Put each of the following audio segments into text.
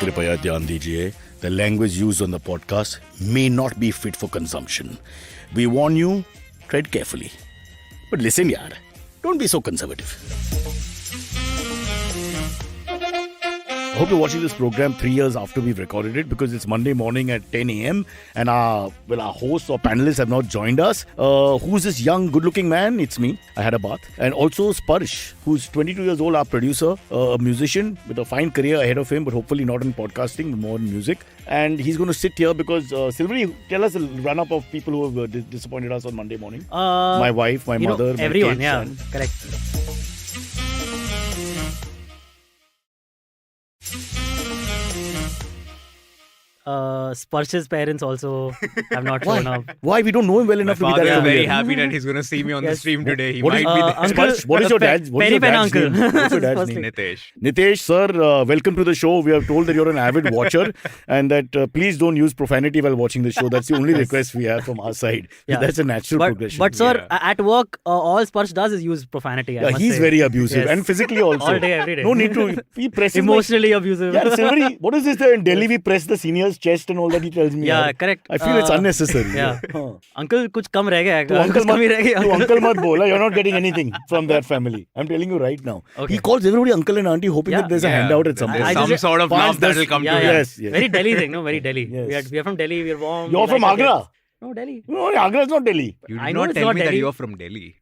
कृपया ध्यान दीजिए, the language used on the podcast may not be fit for consumption. We warn you, tread carefully. But listen yaar, don't be so conservative. I hope you're watching this program 3 years after we've recorded it, because it's Monday morning at 10 a.m. and our hosts or panelists have not joined us. Who's this young, good-looking man? It's me. I had a bath. And also Sparsh, who's 22 years old, our producer, a musician with a fine career ahead of him, but hopefully not in podcasting, but more in music. And he's going to sit here because, Silverie, tell us a run-up of people who have disappointed us on Monday morning. My wife, my mother, my everyone, kids. yeah, correct. Sparsh's parents also have not shown up. Why? We don't know him well enough to be that Father is familiar. very happy that he's going to see me on the stream today. He What might is- be there. Uncle, Sparsh, what is your dad's uncle. name? What's your dad's Firstly. name? Nitesh. Nitesh, sir, welcome to the show. We are told that you're an avid watcher and that please don't use profanity while watching the show. That's the only request we have from our side. Yeah. That's a natural progression. But sir, Yeah. at work, all Sparsh does is use profanity. I Yeah, must he's say. very abusive Yes. and physically also. All day, every day. No need to. He presses Emotionally abusive. Yeah, Silverie, what is this there in Delhi? We press the senior's chest and all that. He tells me. Yeah, yaar. correct. I feel it's unnecessary. Yeah. Huh. Uncle, कुछ कम रह गया है. To uncle कुछ कम ही रह गया. to uncle mat bola. You're not getting anything from that family. I'm telling you right now. Okay. He calls everybody uncle and auntie, hoping that there's a handout at some point. There's I some just- sort of Fine, love that that's- will come Yeah, to yeah. him. Yes, yes. Very Delhi thing, no? Very Delhi. Yes. We are from Delhi. We're warm. You're we from like our Agra? kids. No, Delhi. No, Agra is not Delhi. You I did know not it's tell not me that Delhi. you're from Delhi.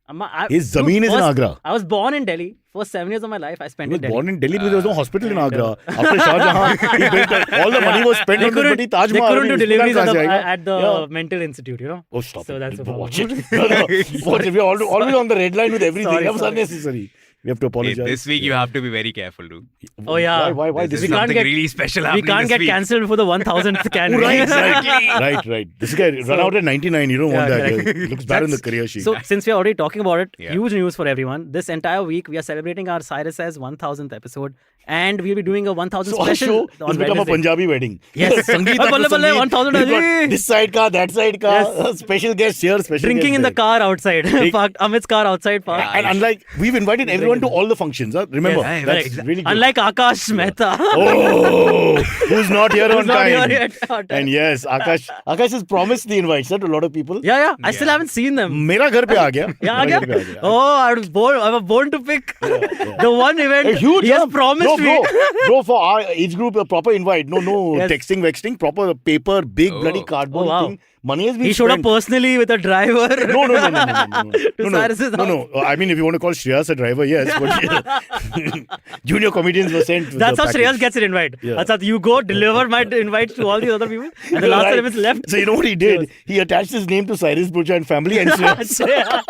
His zameen is in Agra. I was born in Delhi. First 7 years of my life, I spent He was in Delhi. born in Delhi because there was no hospital in Agra. After Shah Jahan, he built all the money was spent on this bloody Taj They Mahal. couldn't do Abhi deliveries Ispitaal se at the Yeah. mental institute, you know. Oh, stop So it. that's the Watch problem. it. No. Watch it. We're always on the red line with everything. Sorry, That was sorry. unnecessary. We have to Hey, apologize. this week you have to be very careful, dude. Oh yeah. Why This this is week? something really special We happening can't this get week. cancelled before the 1000th can. Oh, right, Exactly. right. This guy run out at 99. You don't want Yeah, that. correct. It looks bad on the career sheet. So since we're already talking about it, Yeah. huge news for everyone. This entire week we are celebrating our Cyrus's 1000th episode, and we'll be doing a 1000 So our special show on has become a Wednesday. Punjabi wedding. Yes. Sangeet Balle, after balle, Sangeet. 1000 We've got Aji. this side ka, that side ka. Yes. Special guest here, special Drinking guest in the there. car outside. Parked Amit's car outside parked. And unlike, we've invited everyone to all the functions. Huh? Remember, Yes, that's correct. really good. Unlike Aakash Mehta. Oh, who's not here on not time? here yet on time. And yes, Aakash has promised the invites to a lot of people. Yeah. I still haven't seen them. मेरा घर पे आ गया. Yeah, मेरा okay. घर पे आ गया. Oh, I was born to pick the one event A huge he has jump. promised me. Bro, for our age group, a proper invite. No Yes. texting, proper paper, big bloody cardboard Oh, wow. thing. Money has been He showed up spent. personally with a driver. No. To Cyrus's house. No. I mean, if you want to call Shreyas a driver, yes. But junior comedians were sent. with That's the how package. Shreyas gets an invite. Yeah. That's how you go deliver my invites to all these other people, and the last Right. time it's left. So you know what he did? He attached his name to Cyrus Burcha and family and Shreyas.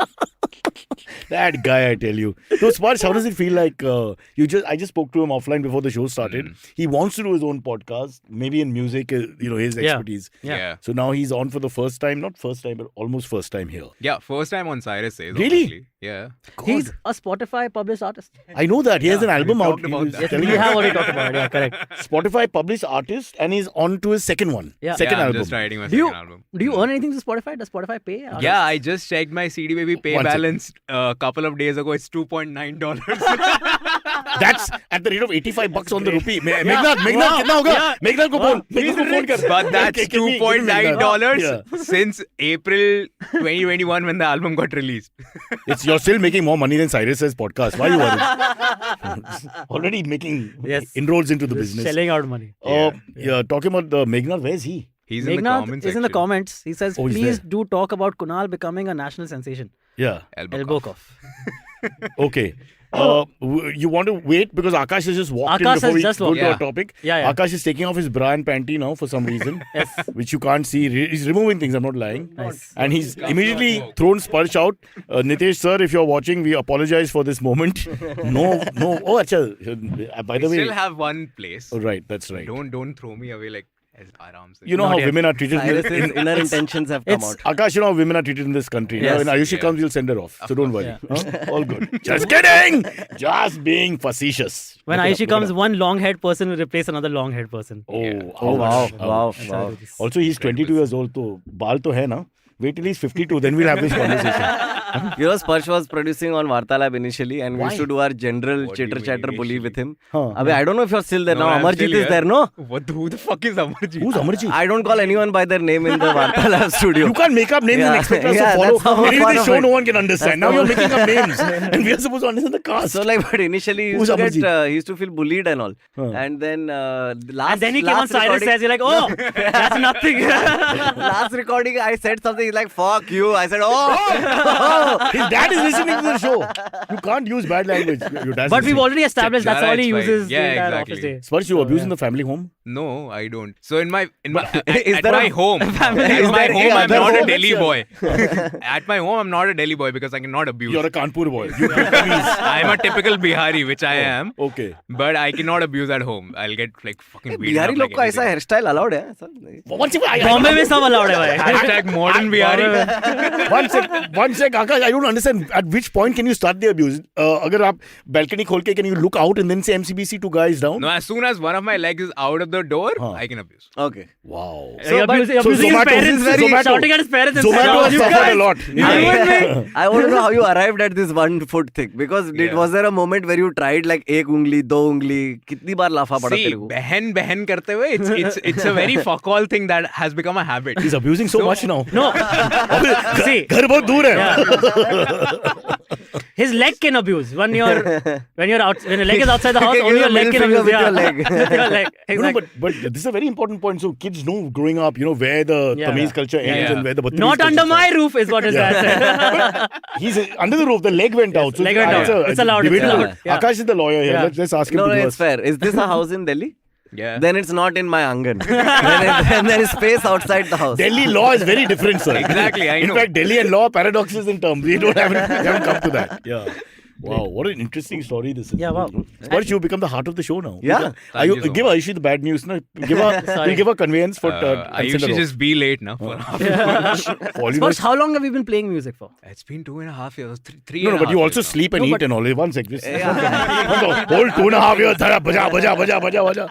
That guy, I tell you. So, Sparsh, how does it feel like I just spoke to him offline before the show started. He wants to do his own podcast, maybe in music, his expertise. Yeah. So now he's on for the first time, not first time, but almost first time here. Yeah, first time on Cyrus says. Really? Honestly. Yeah. He's a Spotify published artist. I know that. He has an album out. talked about He was that. Yes, telling we me. have already talked about it. Yeah, correct. Spotify published artist and he's on to his second one. Yeah. Second I'm album. just writing my Do you second album. do you earn anything to Spotify? Does Spotify pay? Yeah, I just checked my CD Baby pay One second. balance a couple of days ago. It's $2.9. That's at the rate of $85 on the rupee. Meghnad, कितना होगा? Yeah. Meghnad को बोल. Meghnad को phone कर. But that's Give me $2.9 Yeah. since April 2021 when the album got released. You're still making more money than Cyrus's podcast. Why are you worried? Already making Yes. inroads into the business. Shelling out money. Talking about Meghnad, where is he? He's in the Meghnad comments is in the section. comments. He says, Oh, he's please there. do talk about Kunal becoming a national sensation. Yeah. Elbow cough. Okay. You want to wait because Aakash has just walked Aakash in before has we just go walked to our in. topic. Yeah. Aakash is taking off his bra and panty now for some reason. Yes. Which you can't see. He's removing things, I'm not lying. Nice. And he's immediately thrown Sparsh out. Nitesh sir, if you're watching, we apologize for this moment. No. Oh, acha. By the We way. still have one place. Oh, right, that's right. Don't throw me away like as aram se. You know Not how yet. women are treated Cyrus's in inner intentions have come out. Aakash, you know how women are treated in this country. Yes. When Ayushi Yeah. comes, you'll send her off. So don't worry. Yeah. Huh? All good. Just kidding. Just being facetious. When Look it Ayushi up, look comes, it up. one long-haired person will replace another long-haired person. Oh, wow. ouch. Wow. Also, he's 22 years old. So, baal to hai na. Wait till he's 52, then we'll have this conversation. You know, Sparsh was producing on Vartalab initially, and we Why? used to do our general What do you chitter mean chatter bully initially? with him. Huh. I don't know if you're still there No, now. I'm Amarjit still is here. there, no? Who the fuck is Amarjit? Who's Amarjit? I don't call anyone by their name in the Vartalab studio. You can't make up names and Yeah. expect us Yeah, to that's follow. how Maybe fun this of show it. no one can understand. That's Now you're how- making up names, and we are supposed to understand the cast. So like, but initially he Who's used to Amarjit? get, he used to feel bullied and all. Huh. And then last, And then he came on last Cyrus recording- says, you're like, oh, that's nothing. last recording, I said something. He's like, "Fuck you." I said, "Oh." His dad is listening to the show. You can't use bad language. Your dad's But we've listening. already established that's all he It's fine. uses Yeah, the entire exactly. office day. Sparsh, you abuse yeah. in the family home? No, I don't. So in my Is at there my a home, Is I'm there not other a home? Delhi boy. At my home, I'm not a Delhi boy because I cannot abuse. You're a Kanpur boy. You please. I'm a typical Bihari, which I am, Okay. but I cannot abuse at home. I'll get like fucking beaten Bihari up लोग like को ऐसा anything. Hair style allowed है sir? One second. Bombay में सब allowed है भाई. Hashtag modern Bihari. One sec, Aakash, I don't understand. At which point can you start the abuse? अगर आप balcony खोल के, can you look out and then say MCBC to guys down? No, as soon as one of my legs is out of the door, Huh. I can abuse. Okay. Wow. So, abusing his Zomato- parents, Zomato- shouting at his parents and Zomato has you suffered guys, a lot. you ruined me. I want to know how you arrived at this 1 foot thing because Yeah. was there a moment where you tried like एक उंगली दो उंगली कितनी बार लाफा पड़ा See, तेरे को? बहन करते हुए, it's a very fuck all thing that has become a habit. He's abusing so much now. No. See, घर बहुत दूर है. his leg can abuse when your leg is outside the house. Give Only a your leg middle can finger abuse. with your Yeah. leg. With your leg. No, Exactly. but this is a very important point. So kids know growing up, where the Yeah. Tamiz culture ends Yeah. and where the Batmiz Not culture under my starts. roof is what his dad said. He's under the roof. The leg went out. So leg went out. It's allowed, it's debatable. allowed. Yeah. Akash is the lawyer here. Yeah. Let's ask him No, to no, do it's us. fair. Is this a house in Delhi? Yeah. Then it's not in my angan. then there is space outside the house. Delhi law is very different, sir. Exactly, I In know. fact, Delhi and law are paradoxes in terms. We haven't come to that. Yeah. Wow, what an interesting story this is. Yeah, wow. Sparsh, you become the heart of the show now. Yeah. Thank you so give much. Ayushi the bad news. No? Give her conveyance for I usually just be late now. For Sparsh, how long have you been playing music for? It's been 2.5 years, three. No, and a but half you years also now. sleep and No, eat but- and all. One sec. This whole 2.5 years. Baja.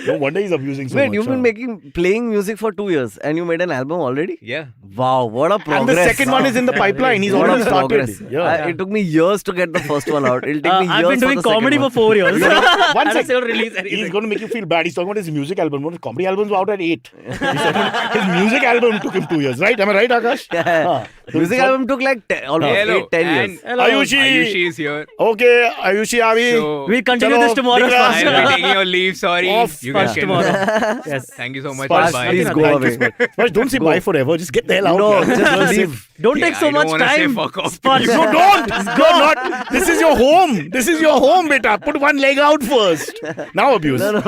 No wonder he's abusing so Wait, much. you've been playing music for 2 years and you made an album already? Yeah. Wow, what a progress. And the second one is in the pipeline. He's What already a started. progress. Yeah. It took me years to get the first one out. It'll take me years I've been for doing the second comedy for one. 4 years. One I sec. still release He's anything. going to make you feel bad. He's talking about his music album. His comedy albums were out at 8. He's talking about his music album took him 2 years, right? Am I right, Akash? Yeah. Music album took like almost Hello. 8-10 years. And Hello. Ayushi is here. Okay, Ayushi Amin. So We'll continue Chalo, this tomorrow. Dikra. Sparsh. I'll be taking your leave. Sorry. Off You Sparsh guys can. tomorrow. Yes. Thank you so much. Sparsh, Bye. please go Thank you, away. Sparsh. Sparsh, don't say bye forever. Just get the hell out. No, man. just leave. Don't take so I don't much wanna say time. fuck off. Sparsh. No, don't. You're not. This is your home. This is your home, beta. Put one leg out first. Now abuse. No.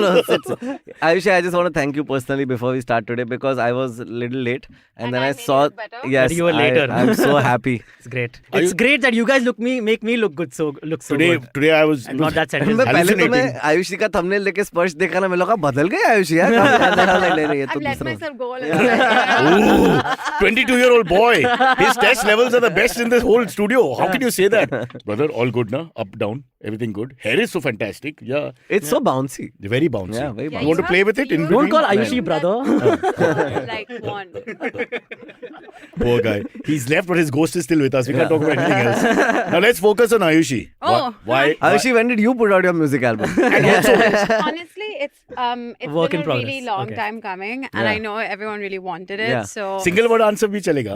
Ayushi, I just want to thank you personally before we start today because I was a little late and then I made saw. it better? Yes, But you were later. I'm so happy. It's great. Are It's you- great that you guys make me look good. So good. Today I was I'm not that मैं sentimental. पहले तो मैं hallucinating. Ayushi का thumbnail लेके स्पर्श देखा ना मैं लगा बदल गए आयुषी यार नहीं ये तो I've let दूसरा myself go all the Ooh, 22-year-old boy. His test levels are the best in this whole studio. How can you say that? Brother, all good na? Up, down, everything good. Hair is so fantastic. Yeah, it's so bouncy. very bouncy. Yeah, very Yeah, You want to have- play with it? In Don't between? call Ayushi brother. like one. Poor guy. He's left, but his ghost is still with us. We can't talk about anything else. Now let's focus on Ayushi. Oh, Why? Ayushi, when did you put out your music album? And also, Honestly, it's Work been in a really progress. long Okay. time coming, and Yeah. I know everyone really wanted it. Yeah. So single word answer bhi chalega.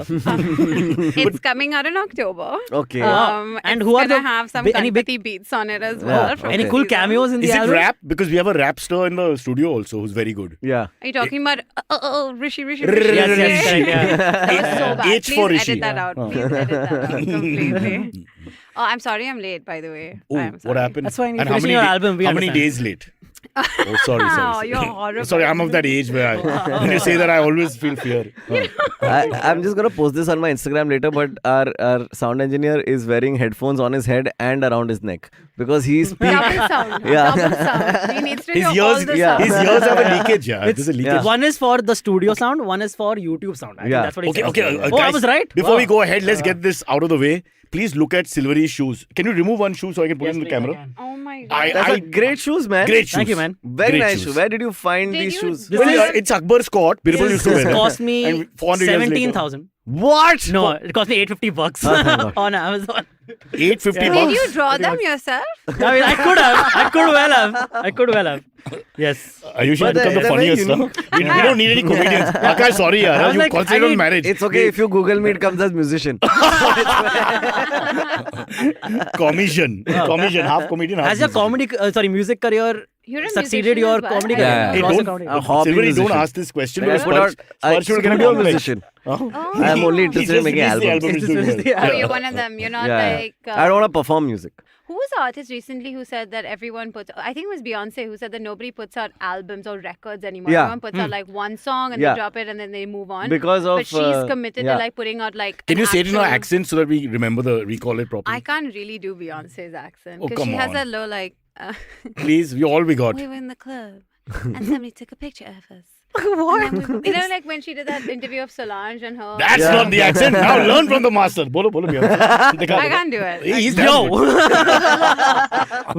it's coming out in October. Okay. And it's who are gonna the have some any big- Ganpati beats on it as Yeah, well. from Any the cool season. cameos in the Is it album? rap? Because we have a rap star in the studio also who's very good. Yeah. Are you talking about Rishi? Yes, yes, correct, yeah. That was so bad. H Please for edit Rishi. that out. Yeah. Please edit that out completely. Oh, I'm sorry I'm late, by the way. Oh, I'm what sorry. happened? That's fine, you're And how finishing many, your album, we how many understand. days late? Oh, sorry. Wow, you're horrible. Sorry, I'm of that age where when you say that, I always feel fear. I'm just gonna post this on my Instagram later, but our sound engineer is wearing headphones on his head and around his neck because he's Double sound. Yeah. Double sound. He needs to His hear all ears, the yeah. sound. his ears have a leakage. Yeah, there's a leakage. yeah. One is for the studio sound, one is for YouTube sound. I think Yeah. that's what he Okay, said. okay. Oh, I guys, was right. Before Wow. we go ahead, let's get this out of the way. Please look at Silverie's shoes. Can you remove one shoe so I can put it in the camera? Oh my god. I great shoes, man. great shoes. Thank you, man. Very Great nice shoes. shoes. Where did you find Did these you- shoes? This Well, is- it's Akbar Scott. Birbal used to wear This them. cost me And 400 years later. 17,000. What? No, it cost me $850 Oh, thank God. on Amazon. $850 Did bucks. you draw them yourself? I mean, I could well have. Yes. Ayushi But become the they're very funniest. Huh? We don't need any comedians. Akash, sorry, I yaar. was You like, concentrate I on mean, marriage. It's okay if you Google me, it comes as musician. Commission. Commission. Half comedian, half Has your musician. music career You're a succeeded musician your as well. comedy I career? Yeah. Hey, Lost your don't- comedy A career. hobby Silverie, don't musician. ask this question. Like, I because put out Sparsh will get studio a musician. Oh. I am only He interested in just making released the albums. album. It's He's doing just- well. Oh, you're one of them. You're not Yeah. like. I don't want to perform music. Who was the artist recently who said that everyone puts? I think it was Beyonce who said that nobody puts out albums or records anymore. Yeah. Everyone puts out like one song and Yeah. they drop it and then they move on. Because of, but she's committed yeah. to like putting out like. Can an you say it in our actual- accent so that we recall it properly? I can't really do Beyonce's accent Oh, because come she has on. that low like. Please, all we got. We were in the club and somebody took a picture of us. What? You know, like when she did that interview of Solange and her. That's Yeah. not the accent. Now learn from the master. Bolo, Beyonce. I can't do it. He's Yo!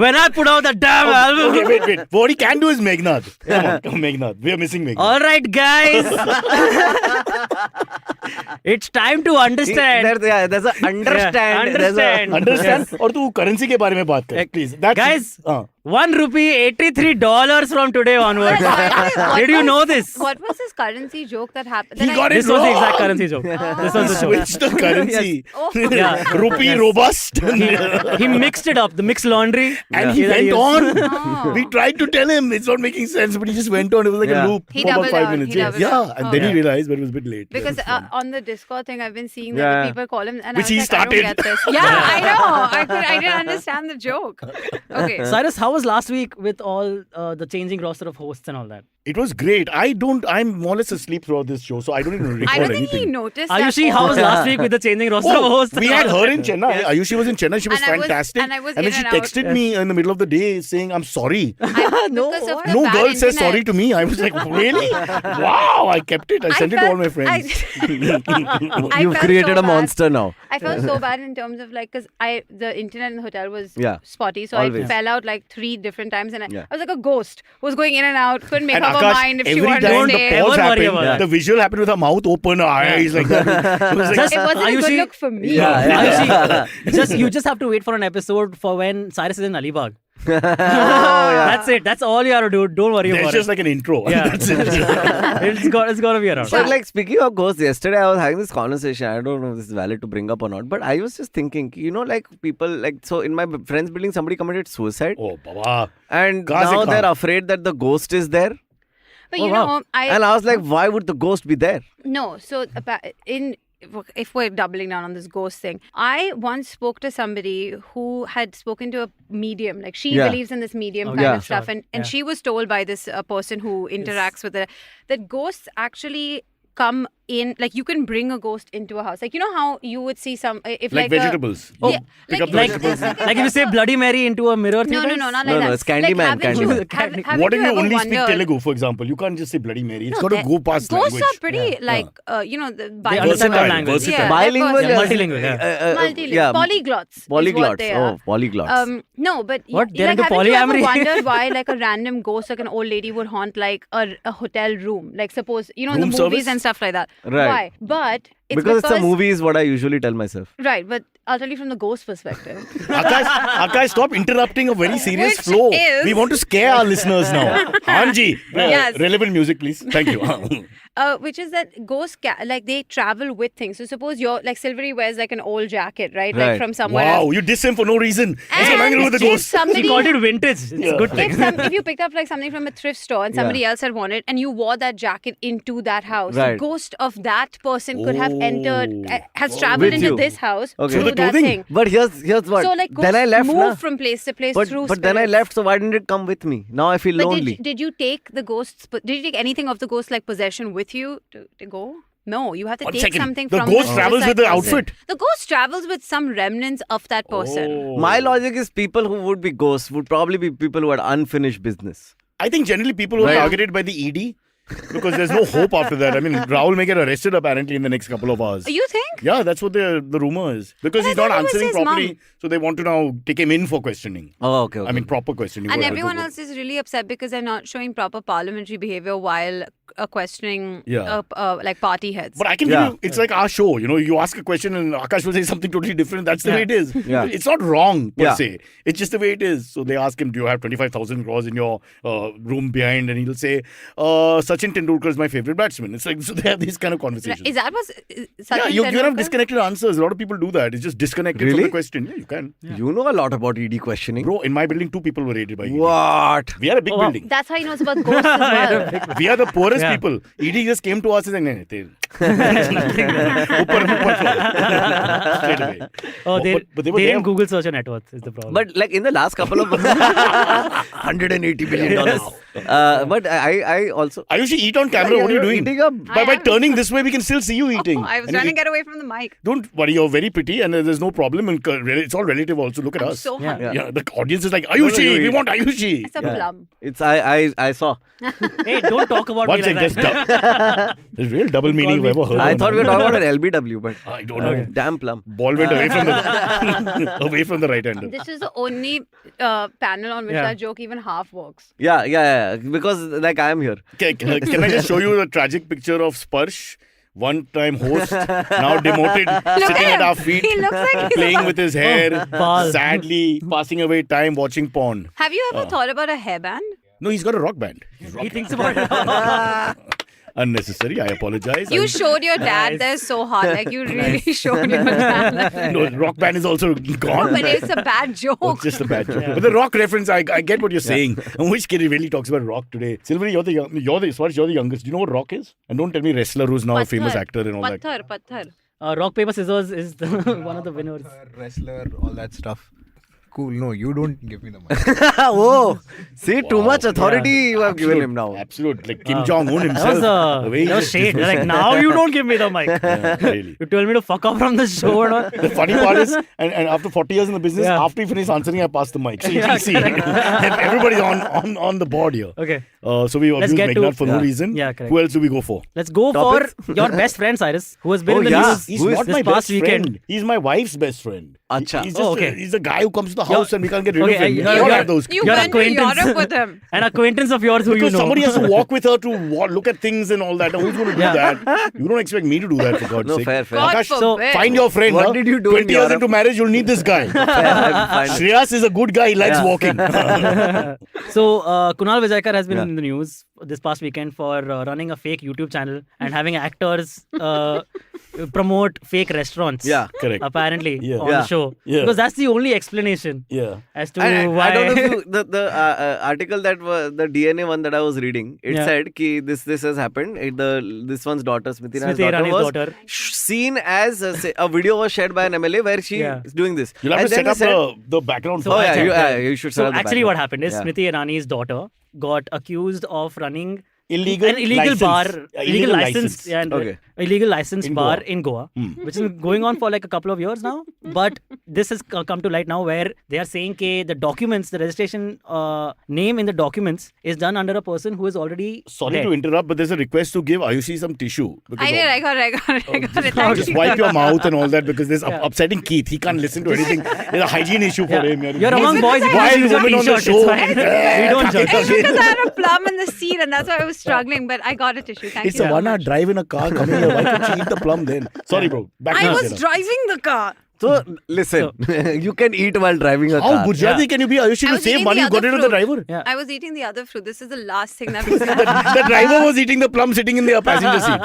When I put out the damn album. Okay, wait. What he can do is Meghnad. Come on, Meghnad. We are missing Meghnad. All right, guys. It's time to understand. There's a understand. Yeah, There's a, understand. Understand? और तू currency के बारे में बात कर, please. That's Guys, हाँ. ₹1 $83 from today onwards. What Did you was- know this? What was this currency joke that happened? He that I- got it This was the wrong. exact currency joke. This was the joke. Switch the currency. Oh. Yeah. Rupee Yes. robust. He mixed it up, the mixed laundry. And he Yeah, went is- on. Oh. We tried to tell him it's not making sense, but he just went on. It was like Yeah. a loop He for about doubled 5 down. minutes. He Yeah, doubled yeah. down. And Oh. then he Yeah. realized, but it was a bit late. Because It was fun. on the Discord thing, I've been seeing that Yeah. the people call him, and Which I he was like, I don't started. get this. Yeah, I know. I didn't understand the joke. Okay. Cyrus, how was last week with all the changing roster of hosts and all that? It was great. I'm more or less asleep throughout this show, so I don't even recall I don't think anything. he noticed. Ayushi, that how was all. last week with the changing roster of Oh, hosts? we had her in Chennai. Ayushi was in Chennai. She was And I was- fantastic. and I was then in she and out. texted me in the middle of the day saying, I'm sorry. No, Because of what? the No bad girl says internet. sorry to me. I was like, really? Wow. I kept it. I sent it to all my friends. I You've felt created so a bad. monster now. I felt so bad in terms of like, because the internet in the hotel was Yeah. spotty, so Always. I fell out like 3 different times, and Yeah. I was like a ghost who was going in and out, couldn't make And up her Akash, mind if she every wanted time to the stay. pause Don't worry happened, about that. the visual happened with her mouth open, her eyes like that. It was like, Just- It wasn't a good Ayushi- look for me. Yeah. Ayushi, you just have to wait for an episode for when Cyrus is in Alibag. Oh, yeah. That's it. That's all you have to do. Don't worry there's about just it. like an intro. Yeah. That's it. It's got to be around. But like speaking of ghosts, yesterday I was having this conversation. I don't know if this is valid to bring up or not, but I was just thinking, like people like so in my friend's building somebody committed suicide, Oh, Baba. and Kahan se now they're kahan? afraid that the ghost is there. But Oh, you wow. know, And I was like, why would the ghost be there? No, so if we're doubling down on this ghost thing, I once spoke to somebody who had spoken to a medium, like she Yeah. believes in this medium Oh, kind yeah, of stuff, sure. and Yeah. she was told by this person who interacts with it that ghosts actually come in, like you can bring a ghost into a house, like you know how you would see some if Like a- vegetables. Oh, You pick up the Like, vegetables. like if you say Bloody Mary into a mirror. No, three no, times? not No, like no, that. it's Candyman, Like, haven't you- Candyman. haven't What if you ever only speak wondered- Telugu, for example? You can't just say Bloody Mary. It's No, got to they- go past ghosts language. are pretty like the They understand our language. Versatile. Yeah, Bilingual, they're Yeah, versatile. multilingual, yeah. Multilingual. yeah. Polyglots. is Polyglots. what they are. Oh, polyglots. No, but What? They're like, into haven't you ever polyamory? wondered why like a random ghost, like an old lady, would haunt like a hotel room? Like suppose in Room the movies service? and stuff like that. Right. Why? But it's because it's a movie is what I usually tell myself. Right, but I'll tell you from the ghost perspective. Akash, stop interrupting a very serious Which flow. is- We want to scare our listeners now. Anji, Yes. relevant music, please. Thank you. Which is that ghosts like they travel with things. So suppose you're like Silverie wears like an old jacket, right? Like Right. from somewhere Wow, else. you diss him for no reason. It's And nothing to do with the if ghost. She somebody called it vintage. It's a good thing. if you picked up like something from a thrift store and somebody else had worn it and you wore that jacket into that house, the Right. ghost of that person could have entered, Oh. has traveled With into you. this house Okay. through Through the that clothing? thing. But here's what. So like ghosts then I left, move na? from place to place But through then I spirits. left. So why didn't it come with me? Now I feel But lonely. did you take the ghosts? Did you take anything of the ghost like possession with you to go? No, you have to One take second. something The from ghost the travels with suicide the person. outfit? The ghost travels with some remnants of that person. Oh. My logic is people who would be ghosts would probably be people who had unfinished business. I think generally people who are Right. targeted by the ED because there's no hope after that. I mean, Rahul may get arrested apparently in the next couple of hours. You think? Yeah, that's what the rumor is. Because But he's I not thought it was answering his properly, mum. so they want to now take him in for questioning. Oh, okay. I mean, proper questioning. And Well, everyone go- else is really upset because they're not showing proper parliamentary behavior while questioning Yeah. like party heads. But I can give you, it's like our show. You ask a question and Aakash will say something totally different. That's the way it is. Yeah. It's not wrong per Yeah. se. It's just the way it is. So they ask him, do you have 25,000 crores in your room behind? And he'll say, Sachin Tendulkar is my favorite batsman. It's like, so they have these kind of conversations. Is that what Yeah, Sachin you can have Tendulkar? disconnected answers. A lot of people do that. It's just disconnected from Really? the question. Yeah, you can. You know a lot about ED questioning. Bro, in my building, 2 people were raided by ED. What? We are a big Oh, wow. building. That's how he knows about ghosts as well. We are the poorest Yeah. people. ED just came to us and said, upar floor. Straight away. Oh, they But they were didn't there. Google search your net worth is the problem. But like in the last couple of $180 billion. But I also. Ayushi, eat on camera. What are you doing? Eating up. By turning this way, we can still see you eating. I was And trying to you- get away from the mic. Don't worry, you're very pretty and there's no problem. And it's all relative also. Look at I'm us. so Yeah. hungry. Yeah, the audience is like, Ayushi, you we eat. want Ayushi. It's a plum. It's I saw. Hey, don't talk about One me sec, like just that. there's real double meaning me- I've ever heard. I of. thought we were talking about an LBW, but I don't know. damn plum. Ball went away from the away from the right hander. This is the only panel on which Yeah. that joke even half works. Yeah. Because like I am here. Okay, can I just show you the tragic picture of Sparsh? One-time host, now demoted, sitting at our feet, He looks like he's playing with his hair, Ball. sadly passing away time watching porn. Have you ever thought about a hairband? No, he's got a rock band. He thinks about it. Unnecessary. I apologize. You showed your dad Nice. there so hard. Like you really showed your dad. No, rock band is also gone. But it's a bad joke. Oh, it's just a bad joke. But the rock reference, I get what you're saying. And which kid really talks about rock today? Silverie, you're the youngest. Do you know what rock is? And don't tell me wrestler who's now a famous actor and all that. Patthar. Rock, paper, scissors is one of the winners. Wrestler, all that stuff. Cool. No, you don't give me the money. Oh, see, too Wow. much authority you have given Absolute- him now. Absolute. Like Kim Jong-un That himself. was, The way he that was just shade. dismisses- Like, now you don't give me the mic. Yeah, really. You told me to fuck off from the show and all. The funny part is, and after 40 years in the business, Yeah. after you finish answering, I pass the mic. So you Yeah, can see everybody's on the board here. Okay. So we Let's abused get to- Meghnad for no Yeah. reason. Yeah, correct. Who else do we go for? Let's go Topics? for your best friend, Cyrus, who has been Oh, in the yeah. news He's Who is not this my past best weekend. friend. He's my wife's best friend. Acha. He's just Oh, okay. he's the guy who comes to the house and we can't get rid of him. you're- We all you're- have those. You Your went to acquaintance. Europe with him. An acquaintance of yours who Because you know. somebody has to walk with her to look at things and all that. Now, who's going to do Yeah. that? You don't expect me to do that, for God's No, sake. fair. God Akash, so forbid. find your friend. What huh? did you do in 20 years Europe? into marriage, you'll need this guy. Fine. Shreyas is a good guy. He likes Yeah. walking. So, Kunal Vijaykar has been Yeah. in the news this past weekend for running a fake YouTube channel and having actors promote fake restaurants. Yeah. Correct. Apparently Yeah. on Yeah. the show. Yeah. Because that's the only explanation Yeah. as to And why. I don't know if you, the article that was the DNA one that I was reading. It Yeah. said ki this has happened. This one's daughter, Smriti Smriti Irani's Irani's was daughter. seen as a video was shared by an MLA where she Yeah. is doing this. You'll have And to set then up they said- the background. So for Oh that. yeah, you should. So set up the actually, what background. happened is Yeah. Smriti Irani's daughter got accused of running Illegal an illegal license. bar, Yeah, illegal license, yeah, and Okay. illegal licensed In bar Goa. in Goa, Hmm. which is going on for like a couple of years now. But this has come to light now, where they are saying that the documents, the registration name in the documents is done under a person who is already Sorry dead. to interrupt, but there's a request to give Ayushi some tissue. Because I did. I got it. Thank just you. wipe your mouth and all that because there's Yeah. upsetting Keith. He can't listen to anything. There's a hygiene issue for Yeah. him. You're among boys. You Why can use a women on the t-shirt. show? It's fine. We don't judge. It's because I had a plum in the seat and that's why I was struggling. But I got a tissue. Thank It's you a so 1 hour much. drive in a car coming here. Why can't she eat the plum then? Sorry, bro. Back to I you, was Sarah. driving the car. So listen, you can eat while driving a How car. Gujarati Yeah. can you be, Ayushi, I to was save eating money? the You got other rid of the fruit. driver? Yeah. I was eating the other fruit. This is the last thing that was The driver was eating the plum sitting in the passenger seat.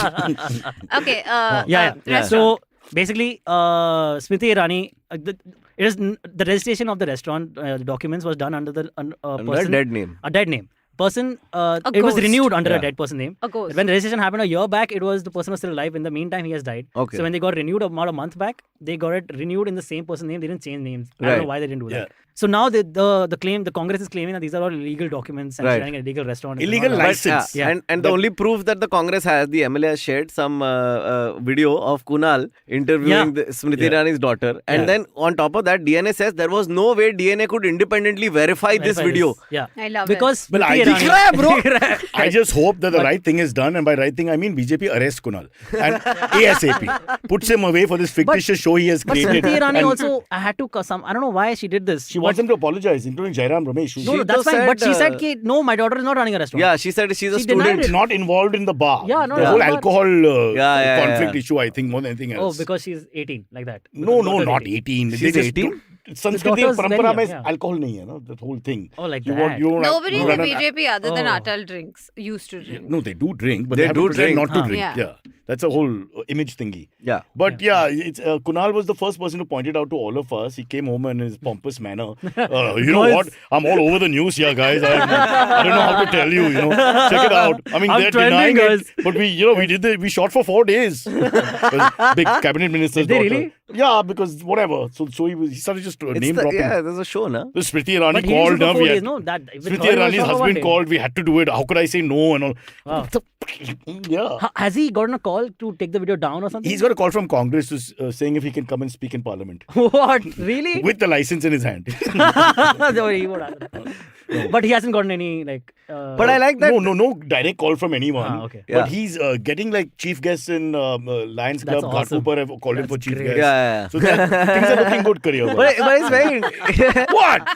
Okay. Yeah. Restaurant. So basically, Smriti Irani, the registration of the restaurant documents was done under the Under person, dead name. a dead name. Person, it was ghost. renewed under Yeah. a dead person name. A ghost. When the registration happened a year back, it was the person was still alive. In the meantime, he has died. Okay. So when they got renewed about a month back, they got it renewed in the same person name. They didn't change names. I don't Right. know why they didn't do Yeah. that. So now the claim, the Congress is claiming that these are all illegal documents and Right. running an illegal restaurant. Illegal and all that. license. Yeah. And the only proof that the Congress has, the MLA has shared some video of Kunal interviewing Yeah. Smriti Yeah. Irani's daughter. And Yeah. then on top of that, DNA says there was no way DNA could independently verify this Verify video. Yeah. I love because Well, Smriti either दिख रहा है bro. I just hope that the right thing is done, and by right thing I mean BJP arrest Kunal and ASAP puts him away for this fictitious show he has But created. Smriti Irani And also I don't know why she did this. she wants him to apologize, including Jairam Ramesh. No, She that's though fine. But she said, said, "Ki, no, my daughter is not running a restaurant." Yeah, she said she's a She denied student. it. not involved in the bar. Yeah, no, the no, whole no. alcohol Yeah, conflict yeah. issue, I think, more than anything Oh, else. because she's 18, like that. No, Because not daughter is 18. She's They just 18? do- Sanskriti daughter's parampara very mein young, yeah. alcohol nahi hai, no? That whole thing. Oh, like You that. want, you don't Nobody in run the an- BJP other than Oh. Atal drinks used to drink. No, they do drink, but They they, have do to pretend drink. not to Huh. drink. Yeah. Yeah. That's a whole image thingy. Yeah. But yeah, it's Kunal was the first person to point it out to all of us. He came home in his pompous manner. You know what? I'm all over the news here, guys. I don't know how to tell you. You know, check it out. I mean, I'm they're trending, denying guys. it, but we shot for 4 days. Big cabinet minister's Did they daughter. really? Yeah, because whatever. So he started just It's name the, dropping. yeah, there's a show, na? So Smriti Irani But he called used to her. go We 4 days, had, no? That with Smriti her, it was Irani's for one husband day. called. We had to do it. How could I say no? And all. Wow. Yeah. Has he gotten a call to take the video down or something? He's got a call from Congress to, saying if he can come and speak in Parliament What? Really? with the license in his hand. No, he would answer. But he hasn't gotten any like. But I like that. No direct call from anyone. Ah, okay. Yeah. But he's getting like chief guests in Lions That's Club. awesome. Ghatkopar have called him for That's chief great. guest. Yeah. So things are looking good career. But it's very What?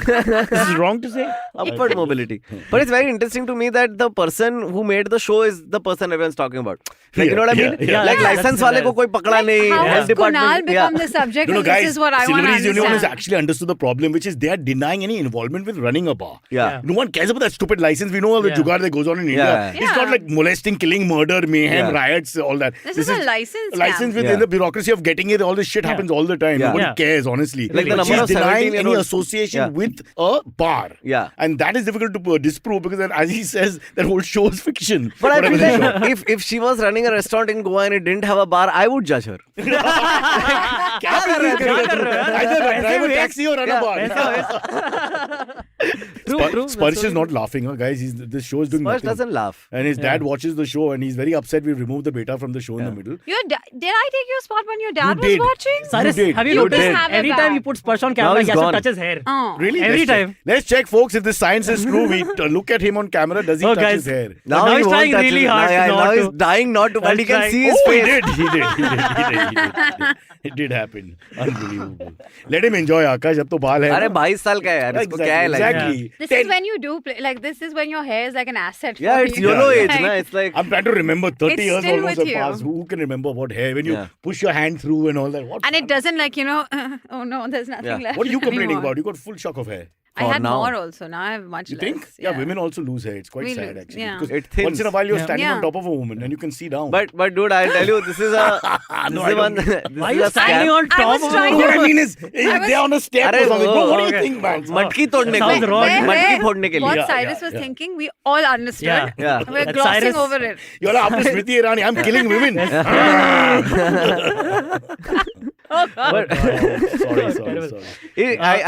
This is wrong to say? upward mobility. But it's very interesting to me that the person who made the show is the person everyone's talking about. Like, you know what I mean? Yeah. Like Yeah, license that's wale ko koi pakda nahi. How Health has Kunal department. become the subject? No, And guys, this is what I want to Silverie is the only one who's understand. actually understood the problem, which is they are denying any involvement with running a bar. Yeah. No one cares about that stupid license. We know all the Yeah. jugaad that goes on in India. Yeah. It's not Yeah. like molesting, killing, murder, mayhem, Yeah. riots, all that. This is a license. license scam. within Yeah. the bureaucracy of getting it. All this shit happens all the time. Yeah. Nobody Yeah. cares, honestly. Like the But number she's of denying 17-year-olds. any association Yeah. with a bar. Yeah. And that is difficult to disprove because, then, as he says, that whole show is fiction. But I Whatever feel they show. like if she was running a restaurant in Goa and it didn't have a bar, I would judge her. क्या कर रहे हो? Either drive a taxi or run a bar. True. Sparsh is not laughing, huh, guys. This show is doing Sparsh nothing. doesn't laugh. And his dad watches the show and he's very upset we removed the beta from the show in the middle. Did I take your spot when your dad You did. was watching? Cyrus, did. have you You noticed? did. Every time he puts Sparsh on camera, he's he has to gone. touch his hair. Oh. Really? Every Let's check. time. Let's check, folks, if this science is true. We look at him on camera. Does he Oh, touch guys. his hair? Now he he's won't trying touch really it. hard Now, not now to. he's dying not to, but he can trying. see his Oh, he face. did. It did happen. Unbelievable. Let him enjoy, Aakash. अब तो बाल है अरे ना? 22 साल का है यार इसको क्या है like Exactly. This Ten- is when you do play. Like, this is when your hair is like an asset. Yeah, for it's you. YOLO age Like, na. It's like I'm trying to remember 30 It's years still almost with have you. passed. Who can remember what hair? When you Yeah. push your hand through and all that. What? And it doesn't like, oh no, there's nothing Yeah. left. What are you complaining anymore. about? You got full shock of hair. I For had now. more also. Now I have much You less. think? Yeah, women also lose hair. It's quite We sad lose, actually. yeah. Because It thins. once in a while you're Yeah. standing on Yeah. top of a woman and you can see down. But dude, I'll tell you, this is a No, this I is one. don't. This Why are is you a standing scam. on I top was of trying No, to- what I mean is, was- they're on a step अरे or something. Bro, what do you okay. think, man? मटकी तोड़ने Sounds के लिए wrong. मटकी फोड़ने के What लिए Cyrus was thinking, we all understood. Yeah. Yeah. We're That glossing Cyrus- over it. You're like, after Smriti Irani, I'm killing women. But Sorry.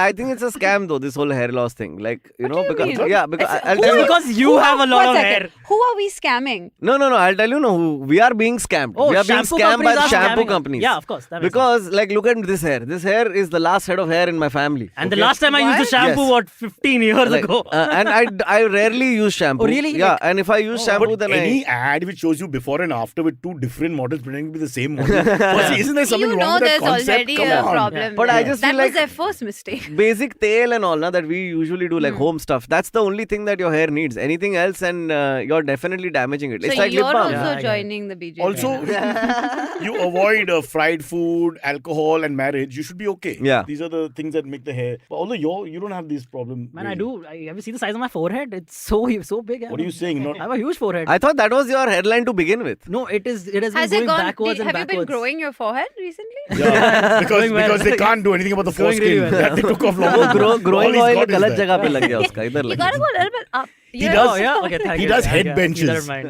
I think it's a scam though, this whole hair loss thing. Like, you know, do you because mean? yeah, because I'll Just tell you. because you have a lot One of second. hair. Who are we scamming? No, I'll tell you we are being scammed. Oh, we are being shampoo scammed by companies the are shampoo scamming. companies. Yeah, of course. That makes Because like look at this hair. This hair is the last head of hair in my family. And the last time I used the What? shampoo, Yes. what, 15 years Like, ago? and I rarely use shampoo. Oh, really? Yeah, Like- and if I use shampoo, But then any ad which shows you before and after with two different models pretending to be the same model, firstly, isn't there something You wrong know with that there's concept? already Come a on. problem. But I there. just that feel was like- their first mistake. basic tail and all that we usually do, like home stuff. That's the only thing that your hair needs. Anything else, and you're definitely damaging it. So It's like you're lip balm. also Yeah, I get it. joining the BJP. Also, you avoid fried food, alcohol, and marriage. You should be okay. Yeah. These are the things that make the hair. But although you don't have these problems. Man, I really. do. Have you seen the size of my forehead? It's so big. What are you saying? Not I have a huge forehead. I thought that was your hairline to begin with. No, it has been Has going it gone? backwards and Have you backwards. been growing your forehead recently? yeah, Going well. because they can't do anything about the It's going really foreskin. well. That they took off long. वो ago. growing All he's oil got is गलत that. जगह पे लग गया उसका इधर You लग gotta गया. go a little bit up. He Yeah. does. Oh, yeah? Okay, thank He you. does Yeah, head yeah. benches. Never mind.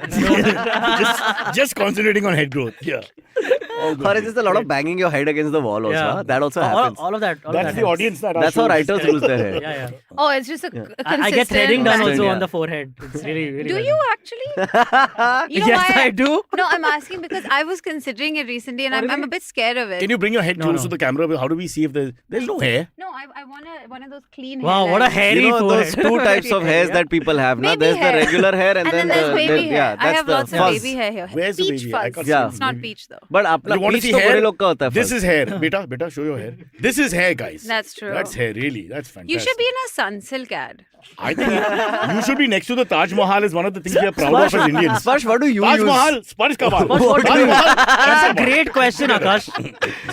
just concentrating on head growth. Yeah. Or it's just a lot of banging your head against the wall also. Huh? That also happens. All of that. All That's of that the happens. audience that That's how writers lose their hair. Yeah. Oh, it's just a consistent. I get threading done also Yeah. on the forehead. It's really, really. Do well you done. actually? You know Yes, why I do. No, I'm asking because I was considering it recently and I'm a bit scared of it. Can you bring your head No, close no. to the camera? How do we see if there's no hair? No, I want one of those clean Wow, what a hairlines. hairy You know forehead. those two types of hairs that people have. Na? Baby There's hair. the regular hair and then there's the baby hair. yeah, I that's have the lots of fuzz. baby hair here. Where's the Peach baby hair? I fuzz. can't see It's it. not Maybe. peach though. But अपना You want to peach see तो बड़े hair? लोग का होता है This fuzz. is hair. Beta, show your hair. This is hair, guys. That's true. That's hair, really. That's fantastic. You should be in a Sunsilk ad. I think you should be next to the Taj Mahal is one of the things we are proud of as Indians. Sparsh, what do you Taj use? Mahal, Sparsh Kamal. Sparsh, what do Taj you Mahal, That's a great question, Aakash.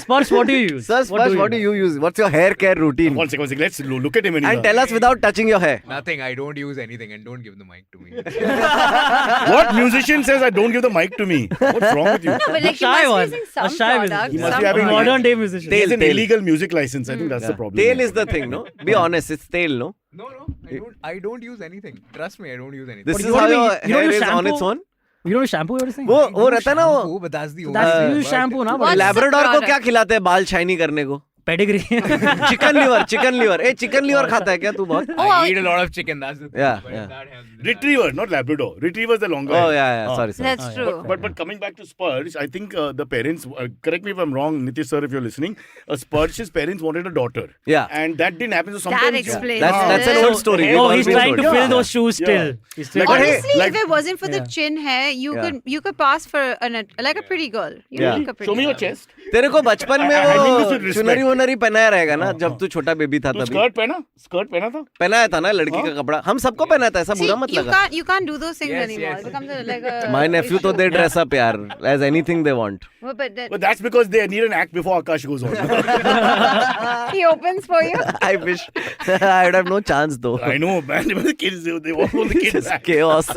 Sparsh, what do you use? Sir, Sparsh, what do you use? What's your hair care routine? One second. Let's look at him in And tell us without touching your hair. Nothing. I don't use anything, and don't give the mic to me. What musician says I don't give the mic to me? What's wrong with you? No, but like shy you one. must be using A some shy product. musician. He must some be having product. Modern day musician. He has an Tail. illegal music license. I think that's the problem. Tail is the thing, no? Be honest, it's tail, no? No, I don't use anything. Trust me, I don't use anything. This But is you how don't your use- you don't hair use is on shampoo? its own. You don't shampoo, you're saying? वो रहता है ना वो Shampoo, but that's the only That's you thing. use shampoo, na? What's the Labrador को product? क्या खिलाते हैं बाल शाइनी करने को? Pedigree. चिकन लिवर ए चिकन लिवर खाता है क्या तू बहुत? I eat a lot of chicken. That's the thing. Yeah, but yeah. that helps. Retriever, not Labrador. Retriever is the longer. Oh hair. yeah, sorry. That's true. But coming back to Sparsh, I think the parents, correct me if I'm wrong, Nitish sir, if you're listening, Sparsh's parents wanted a daughter. Yeah. And that didn't happen. So sometimes explains That's an it. old story. Oh, Oh, We've he's always trying to told. fill those shoes Yeah. still. He's still Like- trying- Hey, Honestly, like- if it wasn't for the Yeah. chin hair, you Yeah. could pass for like a pretty girl. You Yeah. look a pretty Show me your girl. chest. तेरे को बचपन में I mean this वो with respect. चुनरी वुनरी पहनाया रहेगा ना जब तू छोटा बेबी था तू तभी स्कर्ट पहना था? पहनाया था ना लड़की का कपड़ा हम सबको पहना था ऐसा See, बुरा मत लगा you can't do those things Yes, anymore. yes. It becomes like a My nephew तो they dress up यार as anything they want. Well, but that, But that's because they need an act before Aakash goes on. he opens for you. I wish I would have no chance though. I know, man. The kids, they want all the kids Just back. chaos.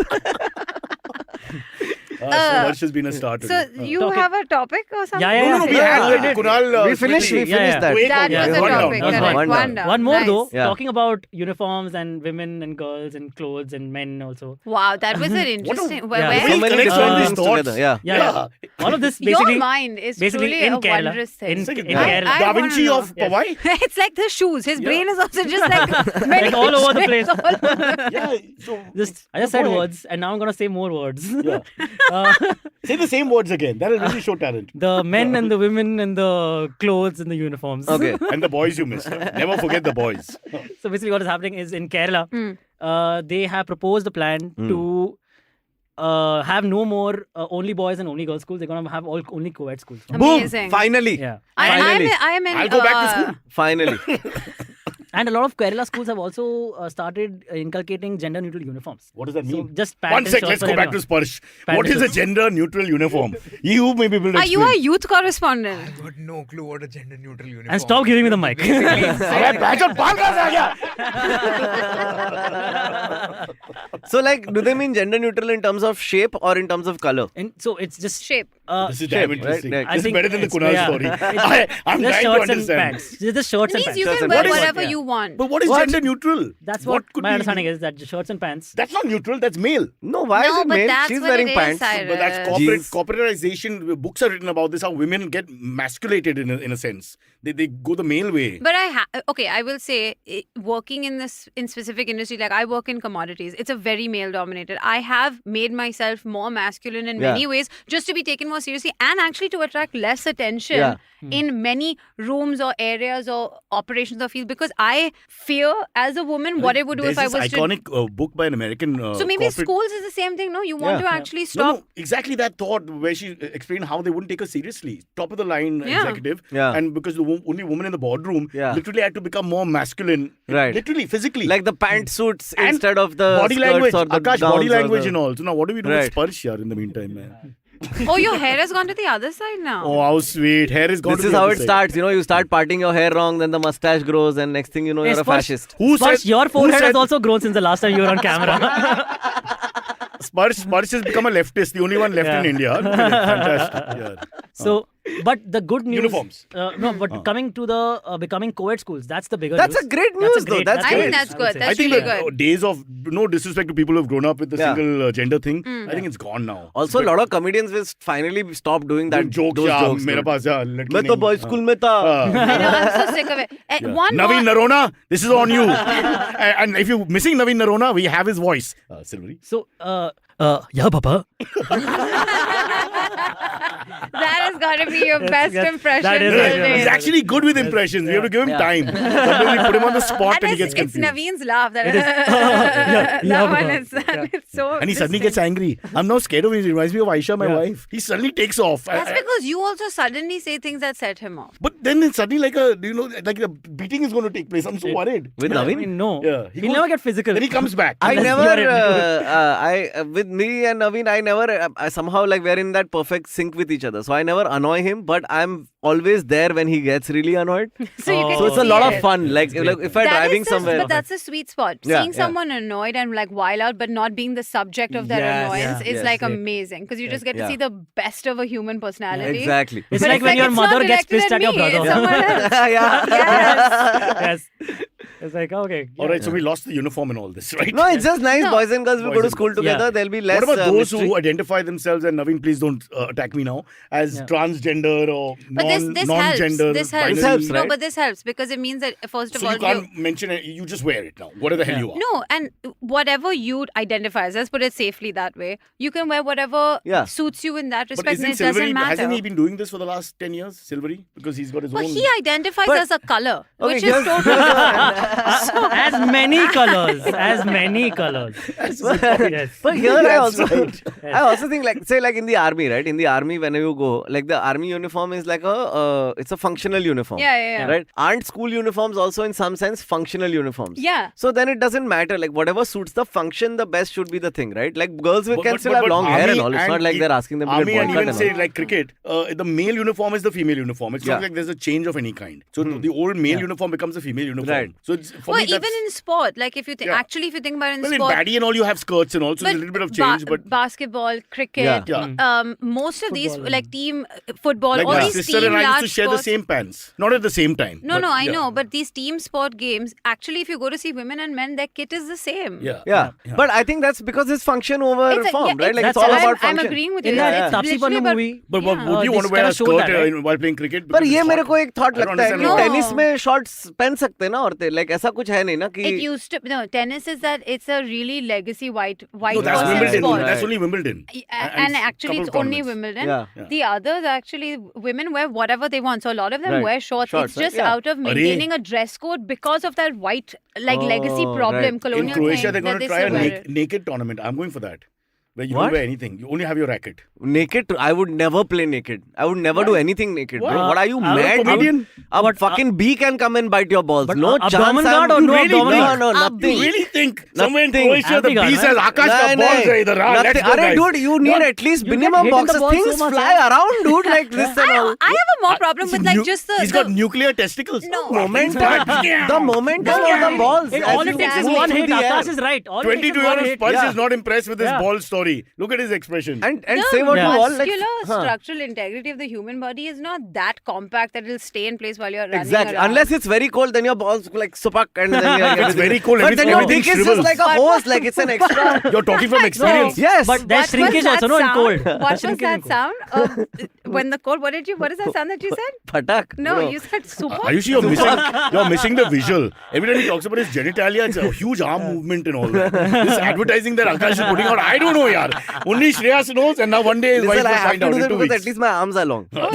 Sparsh has been a star today. So you Talking- have a topic or something? Yeah, yeah, No, we yeah. had Kunal. We finished Smriti. Yeah. that. Wait, That okay. was the One down. topic. That was Correct. one One down. down. One more Nice. though, Yeah. talking about uniforms and women and girls and clothes and men also. Wow, that was an interesting. Yeah. Where So So many connects all different these things thoughts. together. Yeah. Yeah. All of this basically. your mind is basically truly in a Kerala. wondrous thing. In Da Kerala. I Vinci wanna of know. Powai? It's like the shoes. His brain is also just like many Like all over the place. all over. Yeah. So I just said go ahead. words and now I'm gonna say more words. Yeah. Say the same words again. That'll really show talent. The men and the women and the clothes and the uniforms. Okay. And the boys you missed. Never forget the boys. So basically, what is happening is in Kerala, Hmm. they have proposed a plan to have no more only boys and only girls schools. They're gonna have all only co-ed schools. Amazing. Boom! Finally. Yeah. Finally. I am in. I'll go back to school. Finally. And a lot of Kerala schools have also started inculcating gender-neutral uniforms. What does that So mean? just pant One and sec, shorts let's for go back to everyone. Sparsh. Pant What and is a shorts. gender neutral uniform? You may be able to Are you explain. a youth correspondent? I've got no clue what a gender neutral uniform. And stop giving me the mic. अबे बैचो बाल कहाँ से आ गया? So like, do they mean gender neutral in terms of shape or in terms of color? And so it's just Shape. This is Shape, damn right? interesting. Right. This is better than the it's- Kunal yeah. story. It's I'm just trying to shorts and understand. pants. Just shorts and Means pants. you Shorts can and wear pants. whatever Yeah. you want. But what is What? gender neutral? That's what could my be- understanding is, that shorts and pants. That's not neutral. That's male. No, why No, is it but male? that's She's what wearing it is, pants. Cyrus. But that's Jeez. corporatization. Books are written about this. How women get masculated in a sense. They go the male way. But I will say, working in specific industry, like I work in commodities, it's a very male dominated. I have made myself more masculine in many ways just to be taken more seriously and actually to attract less attention Yeah. in many rooms or areas or operations or fields, because I fear as a woman what it would do There's if I this was iconic book by an American. So maybe corporate- schools is the same thing, no? You want to actually No, stop. exactly that thought where she explained how they wouldn't take her seriously. Top of the line Yeah. executive. Yeah. And because the only woman in the boardroom Yeah. literally had to become more masculine. Right. Literally, physically. Like the pantsuits And instead of the body skirts language. or the Akash, gowns body or language the... and all. So now what do we do Right. with Sparsh here in the meantime, man? Oh, your hair has gone to the other side now. Oh, how sweet. Hair is gone This to is the how other it side. starts. You know, you start parting your hair wrong, then the mustache grows, and next thing you know, Hey, you're a Sparsh. fascist. Who Sparsh, said, your who forehead has said also grown since the last time you were on camera. Sparsh has become a leftist, the only one left in India. Fantastic. Yeah. So But the good news, Uniforms. No, but coming to the becoming co-ed schools, that's the bigger That's news. a great That's news, a though. great- That's I great. think that's I would good. say. That's I think really that good. days of no disrespect to people who have grown up with the Yeah. single gender thing, I think it's gone now. Also, a lot of comedians will finally stop doing that. jokes, those yeah, jokes. मेरे dude. पास, yeah, लड़की मैं तो नहीं, boys हाँ. school में था. I know, I'm so sick of it. One Naveen more. Narona, this is on you. And if you're missing Naveen Narona, we have his voice. Silverie. So, yeah, Papa. That has got to be your best that's- impression. that is till right, date. He's actually good with impressions. We have to give him time. Sometimes we put him on the spot and he gets it's confused. Naveen's laugh. That, yeah, that one Papa. is it's so. And he suddenly gets angry. I'm now scared of him. He reminds me of Aisha, my wife. He suddenly takes off. That's because you also suddenly say things that set him off. But then it's suddenly like a beating is going to take place. I'm so worried. With I Naveen? mean, no. Yeah, He'll never get physical. Then he comes back. I Unless never, you are with me and Naveen, I never, somehow like we're in that perfect sync with each other. So I never annoy him, but I'm always there when he gets really annoyed. So you can So it's a see lot it. of fun. Like if I'm That driving is the- somewhere. But that's a sweet spot. Yeah, Seeing yeah. someone annoyed and like wild out, but not being the subject of their Yes, annoyance yeah, is yes, like right. amazing because you just get to Yeah. see the best of a human personality. Exactly. It's But like when your it's not mother gets directed pissed at your me, brother. It's someone else. yeah. Yes. Yes. It's like, okay. All right, so we lost the uniform and all this, right? No, it's just nice. No. Boys and girls will Boys go to and school girls. together. Yeah. There'll be less What about those mystery. who identify themselves, and Naveen, please don't attack me now, as Yeah. transgender or But this non-gender? helps. This helps. This helps, No, right? but this helps because it means that first of So all, you can't mention it. You just wear it now. Whatever the hell you are. no, and whatever you identify as, let's put it safely that way. You can wear whatever Yeah. suits you in that But respect, and isn't it doesn't Silverie, matter. hasn't he been doing this for the last 10 years, Silverie? Because he's got his But own... he identifies But- as a color, Okay, which is here's- totally As many colors. As many colors. Yes. But here I That's also, right. I also think like say like in the army, right? In the army, whenever you go, like the army uniform is like it's a functional uniform. Yeah. Right? Aren't school uniforms also in some sense functional uniforms? Yeah. So then it doesn't matter. Like whatever suits the function, the best should be the thing, right? Like girls will can still have long hair and all. It's not like they're asking them to army get and boycott even and say all. like cricket, the male uniform is the female uniform. It's Yeah. not like there's a change of any kind. So the old male uniform becomes a female uniform. Right. So it's, for Well, me, even that's- in sport, like if you think, Yeah. actually, if you think about it in well, in sport, baddie and all, you have skirts and all, so there's a little bit of change. But basketball, cricket, Yeah. most of these Football. like team football, like all my these sister team and I used to large share the sports. same pants, not at the same time. No, but no, I yeah. know, but these team sport games, actually, if you go to see women and men, their kit is the same. Yeah. Yeah. But I think that's because it's function over It's a- form, yeah, right? Like it's that's- all I'm- about I'm function. agreeing with you. In that It's Taapsee literally Pannu about- movie, But would you this want to wear kinda a showed skirt that, right? while playing cricket? पर Because ये it's मेरे hot. को एक thought I don't लगता है कि understand why. Tennis में shorts पहन सकते हैं ना औरतें लाइक ऐसा कुछ है नहीं ना कि It used to no tennis is that it's a really legacy white No, that's person Wimbledon. sport. That's only Wimbledon. And actually, couple it's only tournaments. Wimbledon. Yeah. Yeah. The others, actually, women wear whatever they want. So a lot of them Right. wear shorts. Shorts, It's right? just Yeah. out of maintaining a dress code because of that white, like legacy Oh, problem, right. colonial In Croatia, thing they're going that to they try a still wear it. naked tournament. I'm going for that. Where you What? don't wear anything. You only have your racket. naked. I would never play naked. I would never do anything naked. What? Bro. What are you I'm a mad? comedian. A What, fucking bee can come and bite your balls. But No a chance. Brahman I'm- guard or You no really? Brahman No, guard? no, A nothing. You really think somewhere in Nothing. Croatia the Anti-guard, bee says, man. Akash ka Nahin, balls nahin. hai idhar, haan, let's Nothing. go, Arre, guys. dude, you need at least You get minimum hit in box the of balls so things much, fly yeah. around, dude. Like this and all. I have a more problem with like just the. He's got nuclear testicles. No. Momentum. The momentum of the balls. It, as all you it takes is move one through hit. the air. Akash is right. All it takes is 22-year-old one hit. Sparsh Yeah. is not impressed with his Yeah. ball story. Look at his expression. And the say what you want. Like, muscular structural integrity of the human body is not that compact that it'll stay in place while you're running Exactly. around. Unless it's very cold, then your balls like supak and then you're It's very cold, But then your everything dick is just shrivels. like a hose, like it's an extra. You're talking from experience. Yes. But there's What shrinkage was also, that no, in sound? cold. What There's was shrinkage in that cold. sound? When the cold, what is that sound that you said? Phatak. No, bro. you said super. Ayushi, you're missing the visual. Every time he talks about his genitalia, it's a huge arm movement and all that. This advertising that Aakash is putting out, I don't know, yaar. Only Shreyas knows, and now one day his wife Listen, will I have find to out do in that 2 because weeks. at least my arms are long. Oh,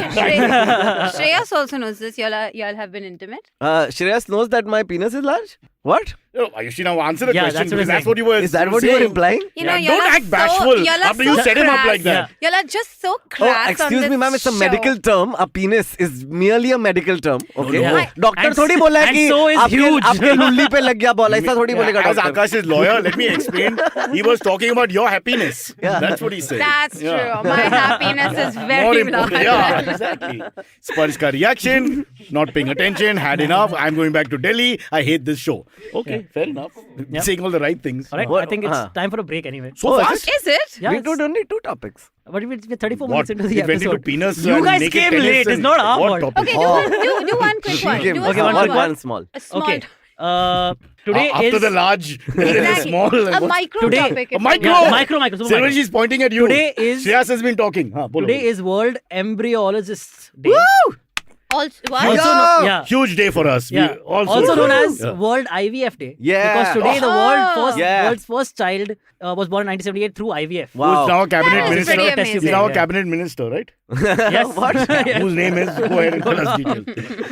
Shreyas also knows this. Y'all have been intimate. Shreyas knows that my penis is large. What? Oh, Ayushi, now answer the Yeah, question that's what because I'm that's what you were Is that what you were saying. implying? You Yeah, know, y'all don't are act bashful y'all are after you set him up crass. like that. Y'all are just so Oh, crass. on excuse me, this ma'am. It's a show. medical term. A penis is merely a medical term. Okay. no. Doctor And- थोड़ी बोला है and कि so is huge. आपके लुल्ली पे लग गया ball ऐसा थोड़ी बोलेगा As doctor. Aakash is lawyer, let me explain. He was talking about your happiness. Yeah. That's what he said. That's Yeah. true. My happiness is More very important. large. Yeah, exactly. Sparsh ka reaction, not paying attention, had enough. I'm going back to Delhi. I hate this show. Okay. Okay, fair enough. Yeah. Saying all the right things. All right, What- I think it's time for a break anyway. So fast? Is it? Yeah, we it's- did only 2 topics. but we're 34 What? minutes into the We went episode. into penis You and guys naked came tennis late. It's and not our what fault. topic? Okay, do one quick She one. came. Do a Okay, small one quick one small. A small. Okay. Today After is the large, there is a Exactly. small. A what? micro Today- topic. A if micro. you yeah, will. micro. Super Silverie, micro. she's pointing at you. Today is- Shreyas has been talking. Bolo. Today is World Embryologists Day. Also, what? Also, Yeah. yeah. Huge day for us. Yeah. We Also known as Yeah. World IVF Day. Yeah. Because today the Oh. world's first child was born in 1978 through IVF. Who's Wow. now a cabinet That is minister. pretty Test tube amazing. He's now a yeah. cabinet minister, right? Yes. What? Yes. Whose name is? Go ahead and tell us details.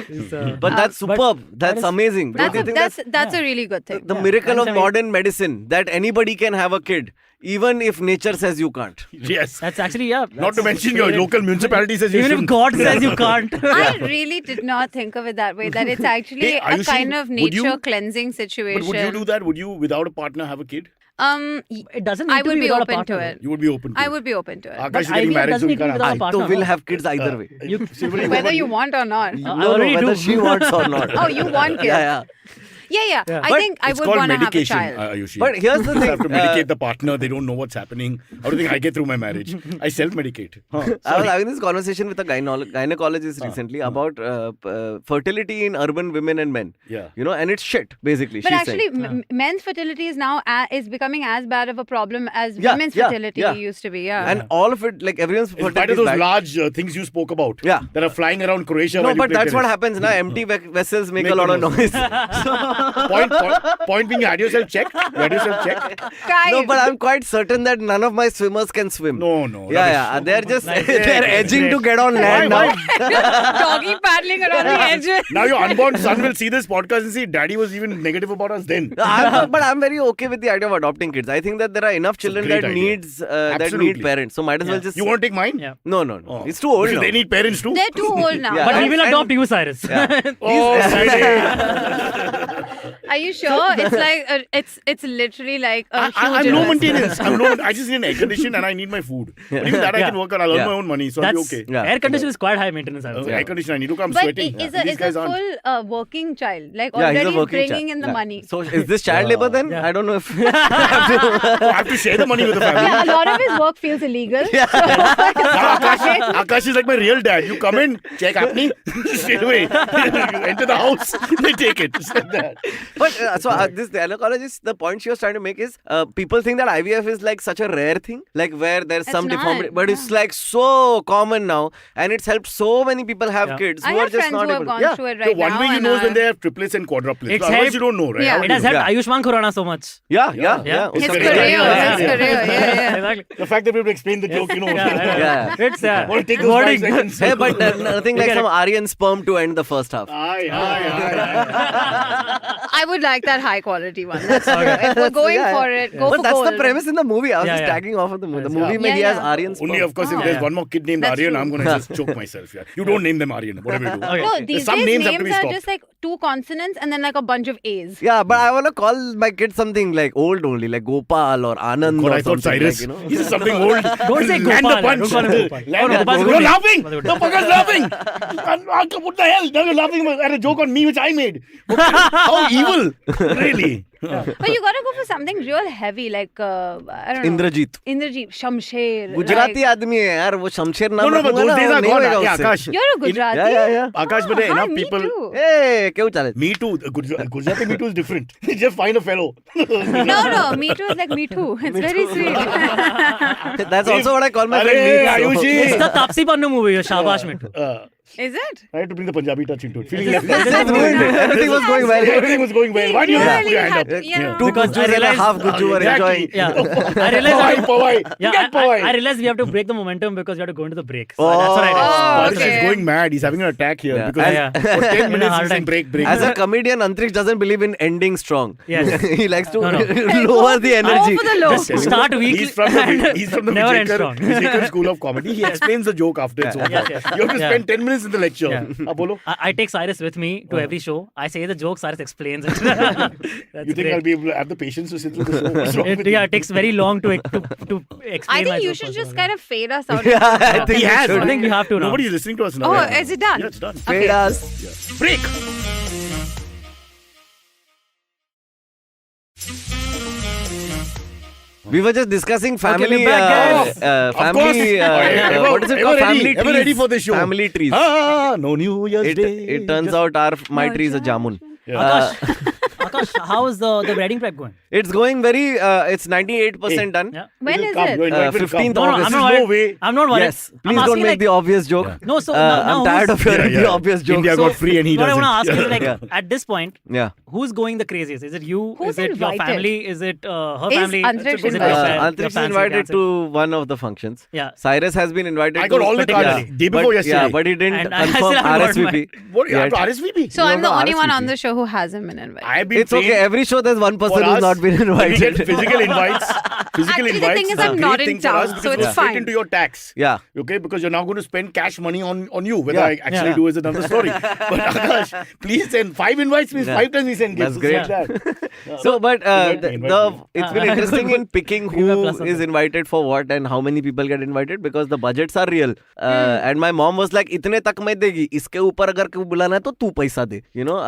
It's, But that's but superb. that That's is- amazing. Don't you think That's a really good thing. the Yeah. miracle And of I mean- modern medicine that anybody can have a kid, even if nature says you can't. Yes. That's actually, yeah. Not to mention your local municipality says you Even if shouldn't. God says you can't. I really did not think of it that way. That it's actually Hey, a Ayushi, kind of would you- nature cleansing But situation. would you do that? Would you, without a partner, have a kid? It doesn't need I to would be be without a open partner. to it. You would be open to I it. would be open to it. Akash But is getting IVF married, doesn't so he need to be can't without a have. partner. So we'll no? have kids either way. You- Silverie, Whether what you would want or not. I No, already whether do. she wants or not. Oh, you want kids? Yeah. Yeah. Yeah. I But think I It's would called want to have a medication, child. Ayushi. But here's the You thing. have to medicate the partner. They don't know what's happening. How do you think I get through my marriage? I self-medicate. I was having this conversation with a gynecologist recently about fertility in urban women and men. Yeah. You know, and it's shit, basically. But she's actually, saying. men's fertility is now is becoming as bad of a problem as Yeah, women's yeah, fertility yeah. used to be. Yeah. And all of it, like everyone's In spite fertility of is those bad. large things you spoke about Yeah. that are flying around Croatia. No, while you but play that's what tennis. happens now. Empty vessels make Make a lot of the noise. Point being, you had yourself checked. You had yourself checked. Guys, No, but I'm quite certain that none of my swimmers can swim. No. Yeah. They're just Nice. they're edging to get on land Why? now. doggy paddling around the edges. Now your unborn son will see this podcast and see Daddy was even negative about us then. But I'm very okay with the idea of adopting kids. I think that there are enough children great that idea. that Absolutely. need parents. So might as well Yeah. just. You want to take mine? Yeah. No. Oh. It's too old Because now. they need parents too. They're too old now. Yeah. But we will And- adopt you, Cyrus. Oh, Friday. Are you sure? It's like it's literally like a huge I'm low investment. maintenance. I just need an air condition and I need my food. But even that I Yeah. can work on. I'll earn Yeah. my own money, so I'll That's be okay. Yeah. air condition is quite high maintenance. I would say. Air condition, I need to come But sweating. is These guys a aren't. full working child, like Yeah, he's a already working bringing child. in the Yeah. money. So is this child labor then? Yeah. I don't know if. I have to share the money with the family. Yeah, a lot of his work feels illegal. Now Aakash is like my real dad. You come in, check happening, straight away. You enter the house, they take it. Just like that. But this gynecologist, the point she was trying to make is people think that IVF is like such a rare thing, like where there's It's some not, deformity, but yeah. it's like so common now, and it's helped so many people have Yeah. kids I who are have just friends not who have able. gone Yeah. through it So right one now. way you and know is when are- they have triplets and quadruplets. It's Otherwise helped- you don't know, right? Yeah. How It do has you- helped Yeah. Ayushman Khurrana so much. Yeah. His It's career, very- his career, yeah. Exactly. The fact that we have to explain the joke, you know. Yeah. It's Want to take those 5 wording. seconds? Hey, but nothing like some Aryan sperm to end the first half. Aye. I would like that high quality one. That's true. If we're going Yeah. for it, go But for that's gold. the premise in the movie. I was Yeah, just yeah. tagging off of the movie. The Yeah. movie, he Yeah, has yeah. Aryan sperm. Only, of course, if Oh. there's Yeah. one more kid named That's Aryan, true. I'm going to just choke myself. Yeah. You don't name them Aryan, whatever you do. Okay. No, these Some days names have to be are stopped. just like 2 consonants and then like a bunch of A's. Yeah, but I want to call my kid something like old only, like Gopal or Anand God, or I thought something. Cyrus. Like, you know? This is something old. Don't say Land Gopal, the punch. don't call him Gopal. Land Oh, no, the Gopal's punch. good You're name. laughing. Gopal's good The fucker's laughing. What the hell? Now you're laughing at a joke on me which I made. How evil. Really. But you gotta go for something real heavy, like I don't know. Indrajit, Shamsher. Gujarati like- आदमी है यार वो शमशेर नाम No, but रखूंगा those ना, days वो are नहीं gone. होएगा Yeah, उससे। Akash. You're a Gujarati. Yeah. Akash, but there are Hi, enough me people. too. Hey, क्यों चले? Me too. Gujarati Me too is different. Just find a fellow. No, me too is like me too. It's very sweet. That's also what I call my Arey, friend. Meet, so- Ayushi. It's the Tapsi Pannu movie, Shabash Mehta. Is it? I had to bring the Punjabi touch into it. Feeling left. Just ruined it. Everything was going well. Everything was going well. Why do you have to put your hand up? Yeah. Two Because I Gujus and a realized- half Guju were Exactly. enjoying. Yeah. I realized. Powai. Yeah, Get Powai. I realized we have to break the momentum because we have to go into the break. So Oh. that's what I did. Sparsh okay. is going mad. He's having an attack here Yeah. because Yeah. for 10 In a minutes hard he's saying time. break. As a comedian, Antariksh doesn't believe in ending strong. Yes. He likes to No. lower the energy. Go for the low. Just start weekly. He's from the Never end strong. Vijayakar School of Comedy. He explains the joke after it's over. Yes. You have to Yeah. spend 10 minutes in the lecture. Yeah. Bolo. I take Cyrus with me to every show. I say the joke, Cyrus explains it. You think I'll be able to have the patience to sit through the show? What's wrong with Yeah, you? it takes very long to explain. I think my you joke should also. just kind of fade us out. Yeah, I think He you has. should. I think we have to now. Nobody's listening to us now. Oh, Yeah. is it done? Yeah, it's done. Fade us. Break. We were just discussing family. we're back, guys. Family. What is it called? Family trees. Ever ready for this show? Family trees. No New Year's Day. It turns out my tree is a jamun. Akash, how is the wedding prep going? It's going very. It's 98% done. Yeah. When is Come, it? you're invited to 15th come. No, August. I'm not No worried. way. I'm not worried. Yes. I'm Please don't asking, make like, the obvious joke. No, so now I'm tired of hearing the obvious jokes. India got free and he What I doesn't. want to ask is, like, Yeah. at this point, Yeah. who's going the craziest? Is it you? Who's is it your invited? family? Is it her Is family? Antariksh Is it invited? your Antariksh is fancy invited fiancé? to one of the functions. Yeah. Cyrus has been invited I to. got all the cards particular- day before but, yesterday. Yeah, but he didn't And I confirm still haven't got RSVP. What? You have yet. to RSVP? So You I'm the have only one RSVP. on the show who hasn't been invited. I've been It's okay. trained Every show there's one person for who's us, not been we get invited. physical invites. Actually, the thing is, I'm not in town, so it's straight fine. into your tax. Yeah. Okay, because you're now going to spend cash money on you. Whether Yeah. I actually Yeah. do is another story. But Akash, please send 5 invites. Means Yeah. 5 times we send gifts. That's great. Like that. So, but Invite me. it's been interesting in picking Give me a who plus on is that. invited for what and how many people get invited because the budgets are real. And my mom was like, "इतने तक मैं देगी. इसके ऊपर अगर कोई बुलाना है तो तू पैसा दे." You know.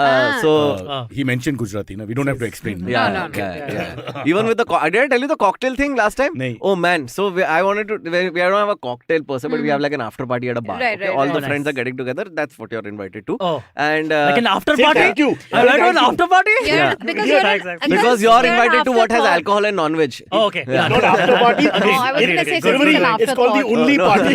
So. He mentioned Gujarati. No, we don't have to explain. Yeah, No. yeah. Even with the did I tell you the cocktail thing last time? Nahi. Oh man, so I wanted to. We don't have a cocktail per se, but we have like an after party at a bar. Right, okay? right, All right. the Oh, friends nice. are getting together. That's what you're invited to. Oh. And Like an after Say party? thank you. I went to an Thank you. after party? Yeah, because Yeah, you're an- exactly. because you're an invited to what has afterthought. alcohol and non-veg. Oh, okay. Yeah. Not after party. Oh, I was Agreed, going to say agreed. it's an Silverie, it's called the afterthought. only no. party.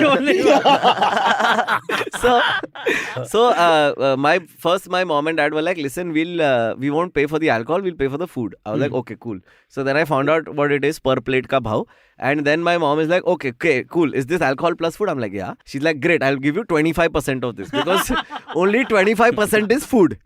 So my mom and dad were like, listen, we won't pay for the alcohol, we'll pay for the food. I was like, okay, cool. So then I found out what it is per plate ka bhav. And then my mom is like, okay, cool. Is this alcohol plus food? I'm like, yeah. She's like, great, I'll give you 25% of this because only 25% is food.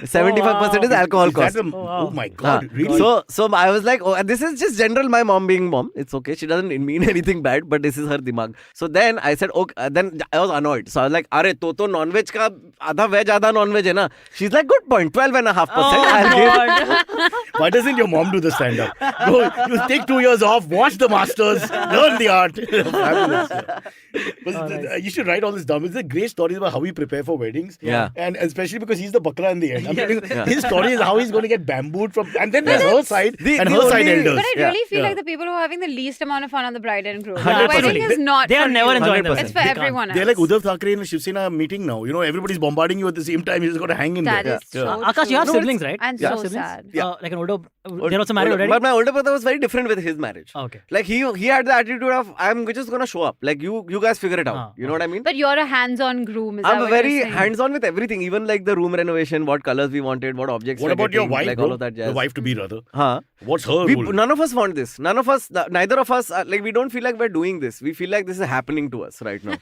75% is alcohol Is that cost. a- oh my God, really? So I was like, oh, and this is just general my mom being mom. It's okay. She doesn't mean anything bad, but this is her dimag. So then I said, okay. Then I was annoyed. So I was like, Are, to non-veg ka adha veg, adha non-veg hai na. She's like, good point, 12.5%. I'll give. Why doesn't your mom do the stand-up? Go, you take 2 years off, watch the masters, learn the art. Fabulous. Yeah. But you should write all this down. It's a great stories about how we prepare for weddings. Yeah. And especially because he's the bakra in the end. I mean, Yeah. his story is how he's going to get bambooed from... And then there's her side The- and the her side only- elders. But I Yeah. really feel Yeah. like the people who are having the least amount of fun on the bride and groom. The 100%. wedding is not They are for never you. enjoying 100%. themselves. It's for They can't. everyone else. They're like Uddhav Thackeray in a Shiv Sena meeting now. You know, everybody's bombarding you at the same time. You just got to hang in That there. is so Akash, you have true. siblings, right? And You have so siblings? sad. Yeah. Like an older... They're also married already? But my older brother was very different with his marriage. Okay. Like he had the attitude of, I'm just going to show up. Like you guys figure it out. You know what I mean? But you're a hands-on groom. Is that I'm what very you're saying? hands-on with everything, even like the room renovation, what colors we wanted, what objects. What we're about your getting, wife, like bro? all of that jazz. Your wife to be rather. Huh? What's her role? None of us want this. Neither of us, like we don't feel like we're doing this. We feel like this is happening to us right now.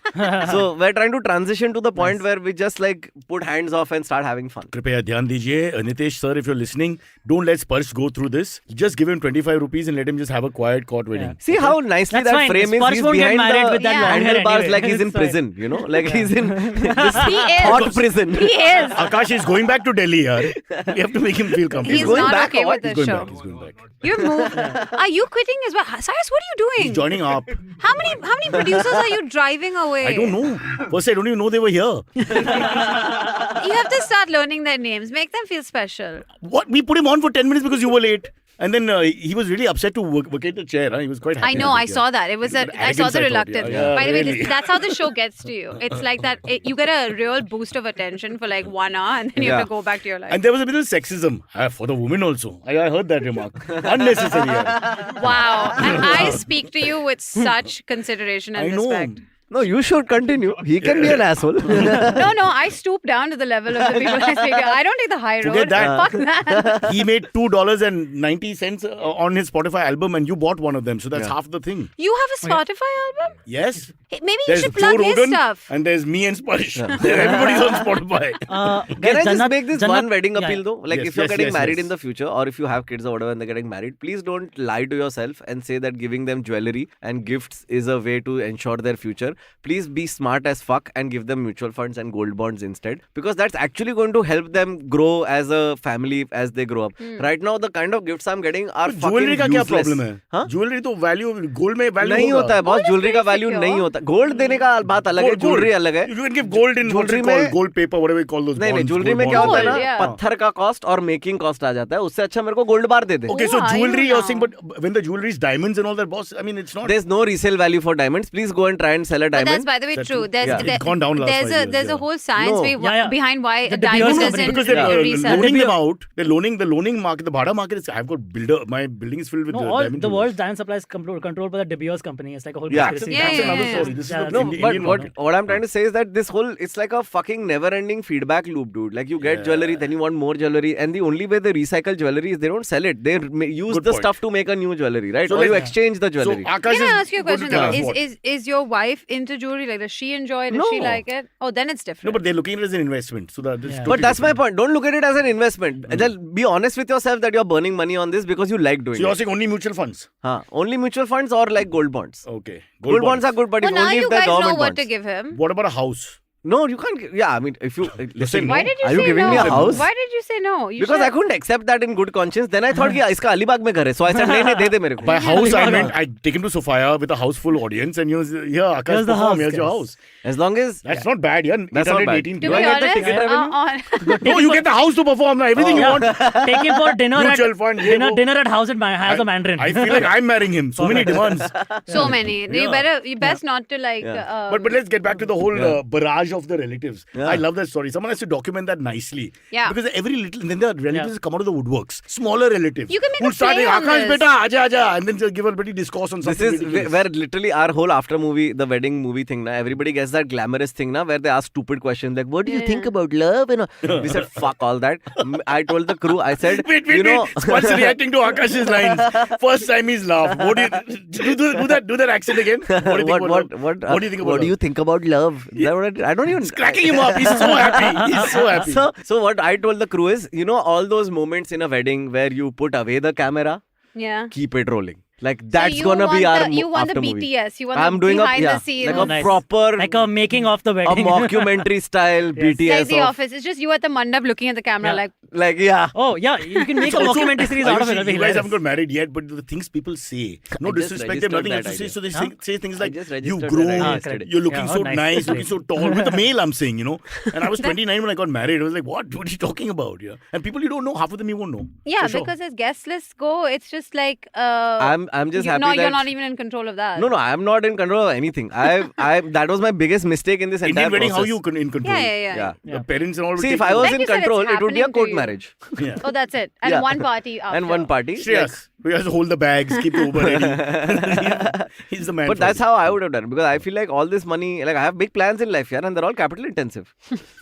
So we're trying to transition to the point where we just like put hands off and start having fun. Kripaya dhyan dijiye. Nitesh sir, if you're listening, don't let Sparsh go through this. Just give him 25 rupees and let him just have a quiet court wedding. See how nicely That's that fine. frame is. Sparsh He's won't get behind married the with that Yeah. long hair handlebars anyway. like he's in It's fine. prison, you know? Like he's in this He is. hot prison. He is. Akash is going back to Delhi, yaar. We have to make him feel comfortable. He's going not back okay or what? with He's the going show. back. He's going back. You're moving. Are you quitting as well? Cyrus, what are you doing? He's joining up. How many producers are you driving away? I don't know. First, I don't even know they were here. You have to start learning their names. Make them feel special. What? We put him on for 10 minutes because you were late. And then he was really upset to vacate the chair. Huh? He was quite happy. I know. with I it, saw yeah. that. It was But I saw arrogance, the I thought, reluctance. yeah, By the way, really. that's how the show gets to you. It's like that. You get a real boost of attention for like 1 hour, and then you have to Yeah. go back to your life. And there was a bit of sexism for the women also. I heard that remark. Unnecessary. Yeah. Wow. And I speak to you with such consideration and I know. respect. No, you should continue. He can be an asshole. No, I stoop down to the level of the people I speak to. I don't take the high road. Forget that. Fuck that. He made $2.90 on his Spotify album and you bought one of them. So that's half the thing. You have a Spotify album? Yes. Hey, maybe you There's should Joe plug his Rogan stuff. and there's me and Sparsh. Everybody's on Spotify. Can I just make this one wedding yeah, appeal though? Like Yes, if you're yes, getting yes, married yes. in the future or if you have kids or whatever and they're getting married, please don't lie to yourself and say that giving them jewelry and gifts is a way to ensure their future. please be smart as fuck and give them mutual funds and gold bonds instead, because that's actually going to help them grow as a family as they grow up. Right now, the kind of gifts I'm getting are fucking jewellery का क्या useless. Problem है? हाँ? Jewellery तो value gold में value नहीं होता है boss, jewellery का वैल्यू secure. नहीं होता. गोल्ड देने का बात अलग है, ज्वेलरी अलग है. You can give gold in Jewelry what's it called? में- Gold paper, whatever you call those नहीं नहीं, bonds, ज्वेलरी gold में क्या bonds. होता है ना, Gold, yeah. पत्थर का कॉस्ट और मेकिंग कॉस्ट आ जाता है. उससे अच्छा मेरे को gold bar they they. Okay, so Who are you jewelry you're now? saying, but when the jewelry is diamonds and all that, boss, I mean, it's not. There's no resale value for diamonds. Please go and try and sell a But that's, diamond. by the way, That's true. true. There's Yeah. It's gone down last 5 years, there's yeah. a whole science No. behind why The a diamond DBOs doesn't Because they're resell. loaning them out. They're loaning market. The Bhada market is. I've got builder. My building is filled with No, diamond all the jewelry. world's diamond supply is controlled by the DBOs company. It's like a whole Yeah. conspiracy. Yeah, That's yeah, another yeah. story. This is Yeah, not no, Indian But one, huh? what I'm trying to say is that this whole, it's like a fucking never-ending feedback loop, dude. Like you get Yeah. jewelry, then you want more jewelry, and the only way they recycle jewelry is they don't sell it. They use Good the point. stuff to make a new jewelry, right? So or you let's- exchange the So jewelry. Aakash Can I is ask you a going to question tell though? us what? Is your wife into jewelry? Like, does she enjoy it? Does she No. like it? Oh, then it's different. No, but they're looking at it as an investment. So that is Yeah. totally But that's my different. point. Don't look at it as an investment. Then be honest with yourself that you're burning money on this because you like doing So you're it. saying only mutual funds? Only mutual funds or like gold bonds. Okay. Gold bonds are good, but well, if now only you if they're guys know government what bonds. to give him. What about a house? No, you can't. Yeah, I mean, if you listen, Why did you are say you giving no? me a house? Why did you say no? You Because should- I couldn't accept that in good conscience. Then I thought कि इसका अलीबाग में घर है. So I said नहीं दे दे मेरे को. By house, I meant I take him to Sophia with a house full audience and here's Aakash Here's the perform, house, here's your guys. house. As long as That's not bad, yeah. That's not bad. 818 To Do be I get the honest, ticket revenue? No, you get the house to perform now. Everything you want. Take him for dinner Mutual at fund, yeah, go. dinner at house of Mandarin. I feel like I'm marrying him. So many demands. so many. You best not to like. Yeah. But let's get back to the whole barrage of the relatives. Yeah. I love that story. Someone has to document that nicely. Yeah. Because every little, then the relatives come out of the woodworks. Smaller relatives. You can make who'll a start play saying, on Aakash this. Mehta, aja, aja. And then just give a pretty discourse on This something is ridiculous. where literally our whole after movie, the wedding movie thing, na, everybody gets that glamorous thing na, where they ask stupid questions like, what do you Yeah. think about love? And we said, fuck all that. I told the crew, I said, Wait, you know, Sparsh reacting to Aakash's lines. First time he's laughed. What do you do that accent again? What do you think about love? What do you think about what do you love? think about love? Is that what I don't even. It's cracking him up. He's so happy. He's so happy. So what I told the crew is, you know, all those moments in a wedding where you put away the camera, Yeah. keep it rolling. Like that's so you gonna want be our you want after the movie. BTS. You want I'm the doing behind a the scenes. like a Nice. proper like a making of the a wedding. mockumentary style BTS like The of, Office. It's just you at the mandap looking at the camera Yeah. like. yeah. Oh yeah, you can make a Also, documentary series out of it. That'll be You guys hilarious. haven't got married yet, but the things people say, no I just disrespect, they have nothing else to registered say. that So they idea. say things I like, just you've registered grown, that idea yesterday. you're looking Yeah, so oh, nice. nice, looking so tall. With the male, I'm saying, you know. And I was 29 when I got married. I was like, what are you talking about? Yeah. And people you don't know, half of them you won't know. Yeah, For sure. because as guest lists go, it's just like. I'm just happy that you're not even in control of that. No, I'm not in control of anything. I that was my biggest mistake in this entire Indian wedding, process. how you in control? Yeah. The parents and all. will See, take if I you. was Like in you said, it's control, it would be a happening to court you. marriage. Yeah. Oh, that's it. And Yeah. one party after. And one party. Shreyas, who has to hold the bags, keep the Uber ready. He's the man. But for that's it. how I would have done it because I feel like all this money, like I have big plans in life, yeah, and they're all capital intensive.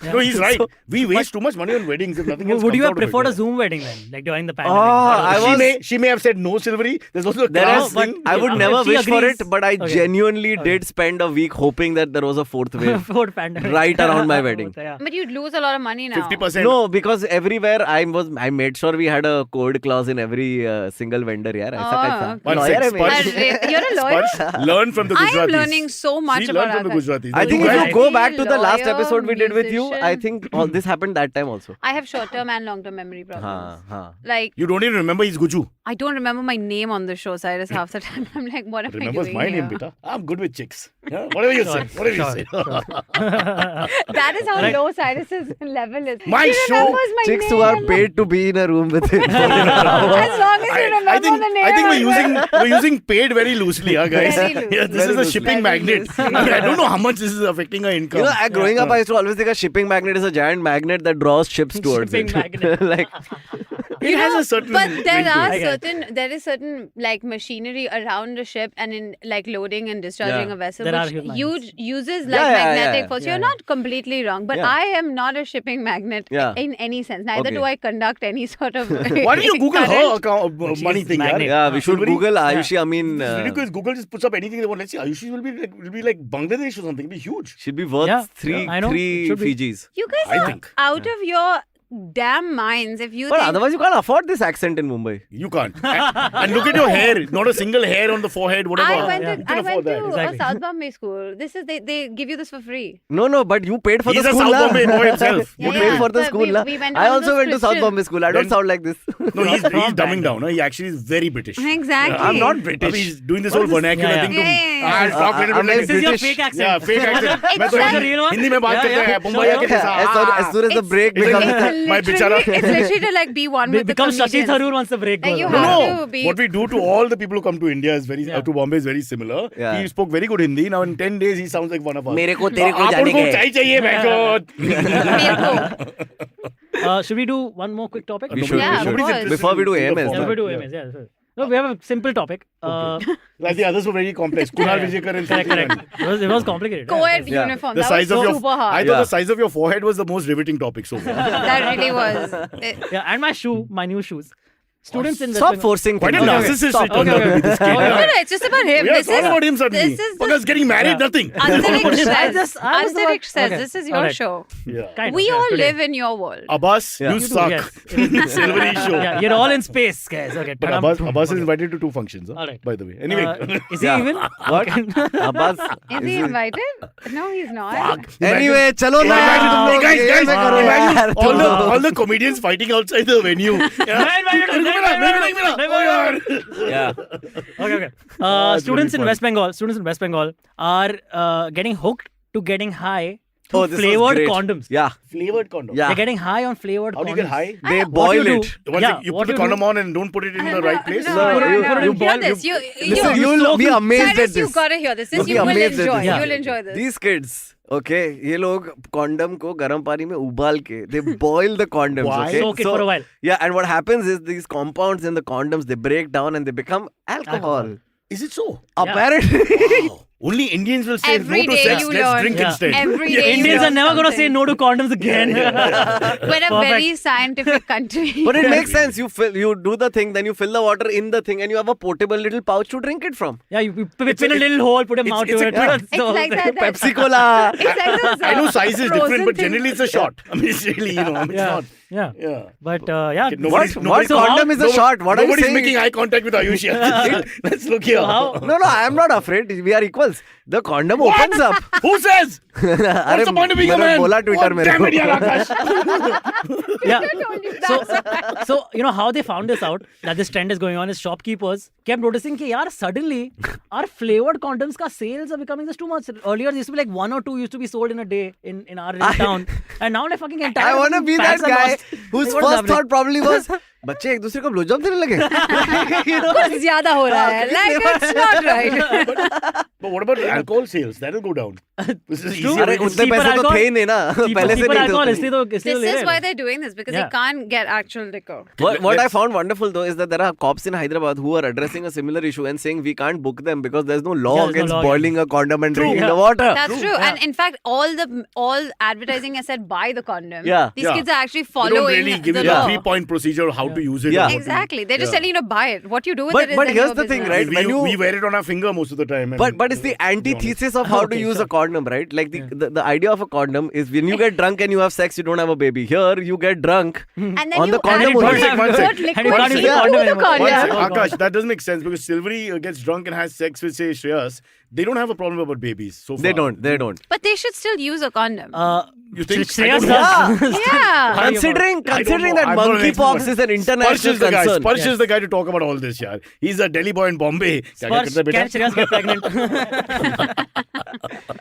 No, he's right. We waste too much money on weddings if nothing else Would you comes have out of it, preferred a yeah. Zoom wedding then, like during the pandemic? I was- She may have said no, Silverie. There's also a There class is, thing. I would Yeah. never If she wish for agrees- it, but I Okay. genuinely did spend a week hoping that there was a fourth wave Fourth pandemic. right around my wedding. Yeah. But you'd lose a lot of money now. 50%. No, because everywhere I made sure we had a code clause in every single vendor. यार ऐसा कैसा? okay. One Lawyer sec, है मैं. Sparsh. You're a lawyer? Sparsh, learn from the I Gujaratis. am learning so much See, about learn from the Aakash. Gujaratis. I think You if guys- you go back to the last Lawyer, episode we did with you, musician. I think all this happened that time also. I have short-term and long-term memory problems. हाँ. Like, You don't even remember he's Guju. I don't remember my name on the show, Cyrus, half the time. I'm like, what am I Remembers doing my here? name, beta. I'm good with chicks. Yeah? Whatever you say. Whatever you say. That is how low Cyrus's level is. My he show, remembers my Chicks name. who are paid to be in a room with him. As long as you remember the name. we're using paid very loosely, huh, guys? Very loosely. Yeah, this Very is a loosely. shipping Very magnet. loosely. I mean, I don't know how much this is affecting our income. You know, growing up, I used to always think a shipping magnet is a giant magnet that draws ships towards Shipping it. magnet. Like, it has a certain. But ring there to are it. there is certain like machinery around a ship and in like loading and discharging Yeah. a vessel There are which humans. uses like Yeah, magnetic yeah. force. Yeah, You're yeah. not completely wrong, but Yeah. I am not a shipping magnet Yeah. in any sense. Neither Okay. do I conduct any sort of. Why don't you Google her current. account, money she's thing? magnet. Yeah? yeah, we should Silverie? Google Ayushi Amin. It's ridiculous. Google just puts up anything they want. Let's see, Ayushi will be like Bangladesh or something. It'll be huge. Should be worth Yeah, three yeah, I know. three Should be. Fijis. You guys I are think. out of your damn minds if you But think. otherwise, you can't afford this accent in Mumbai. You can't. And look at your hair. Not a single hair on the forehead, whatever. I went Yeah. to, You can I afford went that. to Exactly. a South Bombay school. This is they give you this for free. No, but you paid for He's the a school. South na? Bombay boy himself. You What do paid you for the But school. na? we went I on also those went to South Christian- Bombay school. I don't Then- sound like this. No, he's dumbing Bangor. down. No? He actually is very British. Exactly. I'm not I British. mean, he's doing this whole vernacular Yeah, yeah. thing. Yeah. I'll talk a little I'm bit like This is your British. fake accent. Yeah, fake accent. मैं तो Show the real one. Hindi में बात Yeah, करते yeah. हैं Mumbai Show आके the- जैसा As soon as the break It's becomes. my bichara. it's literally to like be one with the Becomes Shashi comedians. Tharoor once the break Like goes you on. have- No, to be- what we do to all the people who come to India is very Yeah. to Bombay is very similar. Yeah. He spoke very good Hindi. Now in 10 days he sounds like one of us. मेरे को तेरे को आप जाने उनको के। चाहिए बैठो। मेरे को. Should we do one more quick topic? We should. Yeah, we of should. course. Before we do in the AMS. Yeah, format. we do AMS. Yeah. No, we have a simple topic. Like the others were very complex. Kunal Vijayakar and Correct, Smriti correct. Irani. It was complicated. Co-ed Yeah. uniform. The That size was of your super hard. I thought Yeah. the size of your forehead was the most riveting topic so far. That really was. Yeah, and my new shoes. Students in Stop West forcing Quite a things. narcissist Stop. it turned Okay, out to be this kid. okay. No, huh? no, it's just about him. Yeah, This it's all is about him suddenly. this is Because getting married, Yeah. nothing. Antariksh says. I was the one- Antariksh says okay. this is your Alright. show. Yeah. Kind We of, yeah, all today. live in your world. Abbas, Yeah. you You do, suck. yes. Silverie show. Yeah, you're all in space, guys. Okay. But tadam. Abbas is Okay. invited to 2 functions, huh? Alright. By the way. Anyway. Is he Yeah. even? What? Abbas. Is he invited? No, he's not. Anyway, चलो ना यार तुम लोग guys, ये में करो imagine यार, all the comedians fighting outside the venue. Yeah. Okay. That's Students really in West Bengal are getting hooked to getting high to Oh, this was flavored great. condoms. Yeah. Flavored condom. Yeah. They're getting high on flavored How do condoms. you get high? They What boil you it. do- Once Yeah, you what put the you do- condom on and don't put it in the right place. No, No, no, you- no, you Hear boil- this. Listen, you'll be amazed at Cyrus, this. you've got to hear this. You'll This be you will amazed at enjoy. this. Yeah. You'll enjoy this. These kids, okay, ये लोग condom को गर्म पानी में उबाल के, they boil the condoms, Why? okay? Soak it for a while. Yeah, and what happens is these compounds in the condoms, they break down and they become alcohol. Is it so? Apparently. Wow. Only Indians will say Every no to day sex, you let's learn. drink Yeah. instead. Every day you Indians are learn never going to say something. no to condoms again. We're a Perfect. very scientific country. But it makes sense. You do the thing, then you fill the water in the thing, and you have a portable little pouch to drink it from. Yeah, you pin a little hole, put a mouth it's to a- it. yeah. That's It's the whole like thing. that. Pepsi Cola. It's like those, I know size is different, frozen but things. generally it's a shot. I mean, it's really, it's Yeah. not. Yeah. Yeah. But yeah. Okay, What nobody's condom is a shot? What are you Nobody's saying? making eye contact with Ayushi. Let's look here. how- No, I am not afraid. We are equals. The condom opens up. Who says? What's the point of being a man? बोला Twitter Oh, मेरे damn को. it, yaar, Aakash. Yeah. told you that. So you know how they found this out that this trend is going on is shopkeepers kept noticing कि यार suddenly our flavored condoms का sales are becoming just too much. Earlier there used to be like 1 or 2 used to be sold in a day in our town, and now like fucking entire. I want to be that packs are guy lost. whose What is first happening? thought probably was, बच्चे एक दूसरे को blowjob देने लगे. कुछ ज्यादा हो रहा है. Like it's not right. But what about alcohol sales? That'll go down. This is True. easier. अरे Cheaper उतने पैसे तो alcohol? थे ही नहीं ना. पहले से cheaper नहीं alcohol थे. इसलिए तो This ले is रहे why हैं. they're doing this because Yeah. they can't get actual liquor. What I found wonderful though is that there are cops in Hyderabad who are addressing a similar issue and saying we can't book them because there's no law Yeah, there's no against law boiling a condom and drinking Yeah. the water. That's true. Yeah. And in fact, all advertising is said by the condom. Yeah. These Yeah. kids are actually They don't following really give the you the law. 3-point procedure of how to use it. Yeah. and what to- Exactly. They're just Yeah. telling you to buy it. What you do with But- it is but then here's your the thing, business. right? When we wear it on our finger most of the time. and- But it's the antithesis of how to Okay, use sure. a condom, right? Like the idea of a condom is when you get drunk and you have sex, you don't have a baby. Here, you get drunk And then on you the condom add only. One sec, one sec. put liquid And you can't use into the condom the anymore. condom. One Yeah. sec, Oh, Aakash, God. that doesn't make sense because Silverie gets drunk and has sex with, say, Shreyas. They don't have a problem about babies. So far. They don't. But they should still use a condom. You think? Shreyas I don't know. does. yeah. Considering I don't know. that I'm not an monkeypox expert. is an Sparsh international is the guy. concern. Sparsh is the guy to talk about all this, yaar. He's a Delhi boy in Bombay. क्या Sparsh, करता है बेटा? can Shreyas get pregnant?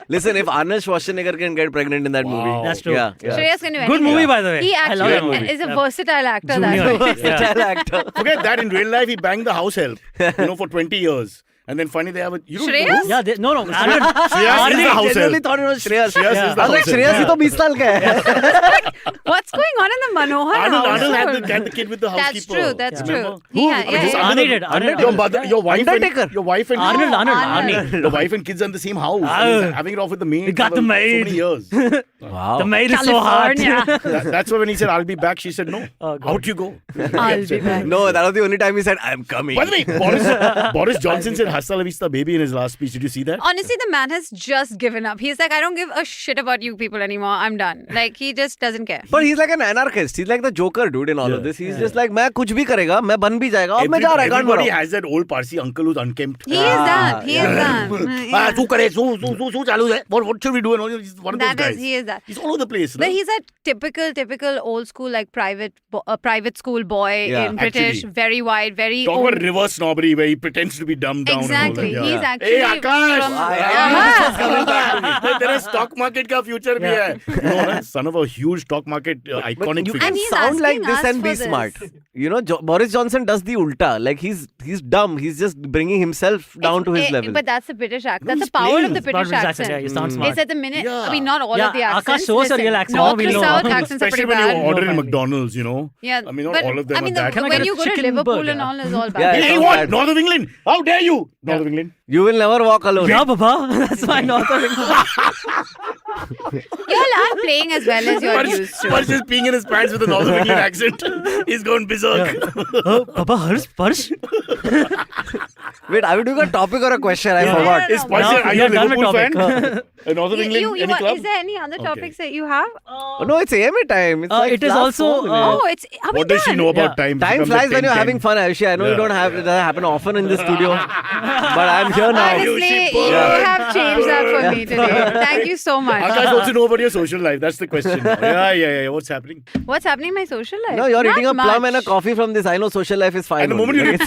Listen, if Arnold Schwarzenegger can get pregnant in that Wow. movie, That's true. yeah. Shreyas can do anything. Good movie, by the way. He I love actually that movie. is a Yeah. versatile actor. Junior. That Yeah. Versatile actor. Forget that. In real life, he banged the house help, for 20 years. And then finally they have a... You don't Shreyas? know? Yeah, no. Arnold. Shreyas is the house genuinely help. thought it was Shreyas. Shreyas Yeah. is the I was like, house help. Shreyas ही तो 20 साल का है. What's going on in the Manohar Arnold household? had the kid with the That's housekeeper. true. That's Yeah. true. Remember? He had, I mean, just yeah. under Arnie the- did, Arnie Your did. mother, your wife Undertaker. and your wife and Arnold. the wife and kids are in the same house. Ah. He's having it off with the maid. He got for the So maid. many years. Wow. The maid is so hot. California. That's why when he said, "I'll be back," she said, "No, Oh, God. out you go." I'll be back. No, that was the only time he said, I'm coming. By the way, Boris Johnson said, hasta la vista baby in his last speech. Did you see that? Honestly, the man has just given up. He's like, I don't give a shit about you people anymore. I'm done. Like, he just doesn't care. But he's like an anarchist. He's like the Joker, dude, in all of this. He's just like, मैं कुछ भी करेगा, मैं बन भी जाएगा, और मैं जा रहा है, गांड Everybody भरो. has that old Parsi uncle who's unkempt. He is that. He is that. Yeah. तू करे, तू चालू है. What should we do? And all, he's one of those That guys. is, he is that. He's all over the place. But no? he's a typical old school, like private school boy Yeah, in British, actually. very white, very Talk old. about reverse snobbery where he pretends to be dumbed down. Exactly. And all that. He's actually Hey, Aakash! from- Aakash is coming back to me. तेरा stock market का future भी है. You know, na? Son of a huge stock market iconic You figure. can And he's sound like asking this us and be for this. smart. You know, Boris Johnson does the ulta. Like he's dumb. He's just bringing himself down to his level. But that's the British accent. No, That's he's the power playing. of the Smart British accent. Yeah, accent. you sound smart. It's at the minute. Yeah. I mean, not all Yeah, of the accents. Aakash, show us a Listen, real accent. North No, to we know. South accents are Especially pretty when you bad. order in No, McDonald's, you know. Yeah, I mean, not but all of them I are mean, that. Can I when get a you go to chicken Liverpool burger? and all is all Yeah, bad. Hey, it's what? bad. North of England? How dare you? North of England? You will never walk alone. Yeah, Baba. That's why North of England. You all are playing as well as you're used to. Sparsh is peeing in his pants with a North of England accent. He's gone berserk. Baba, hers, Sparsh. Wait, are we doing a topic or a question? I No, forgot. no, Is no. Sparsh, Now are we you a are done with Liverpool topic. fan? North of England, any club? Is there any other topics that you have? Oh, no, it's AMA time. It's like it is last also, 4 minutes. Oh, it's. Are we What does she done? know about Yeah. time? Time Becomes flies at when you're 10:10. having fun, Ayushi. I know you Yeah. don't have it doesn't happen often in this studio, but I'm here now. Honestly, Ayushi, you burn. have changed that for me today. Thank you so much. Aakash wants to know about your social life. That's the question. Yeah. What's happening? What's happening in my social life? No, you're Not eating a plum and a much. coffee from this. I know social life is fine. And the moment only. you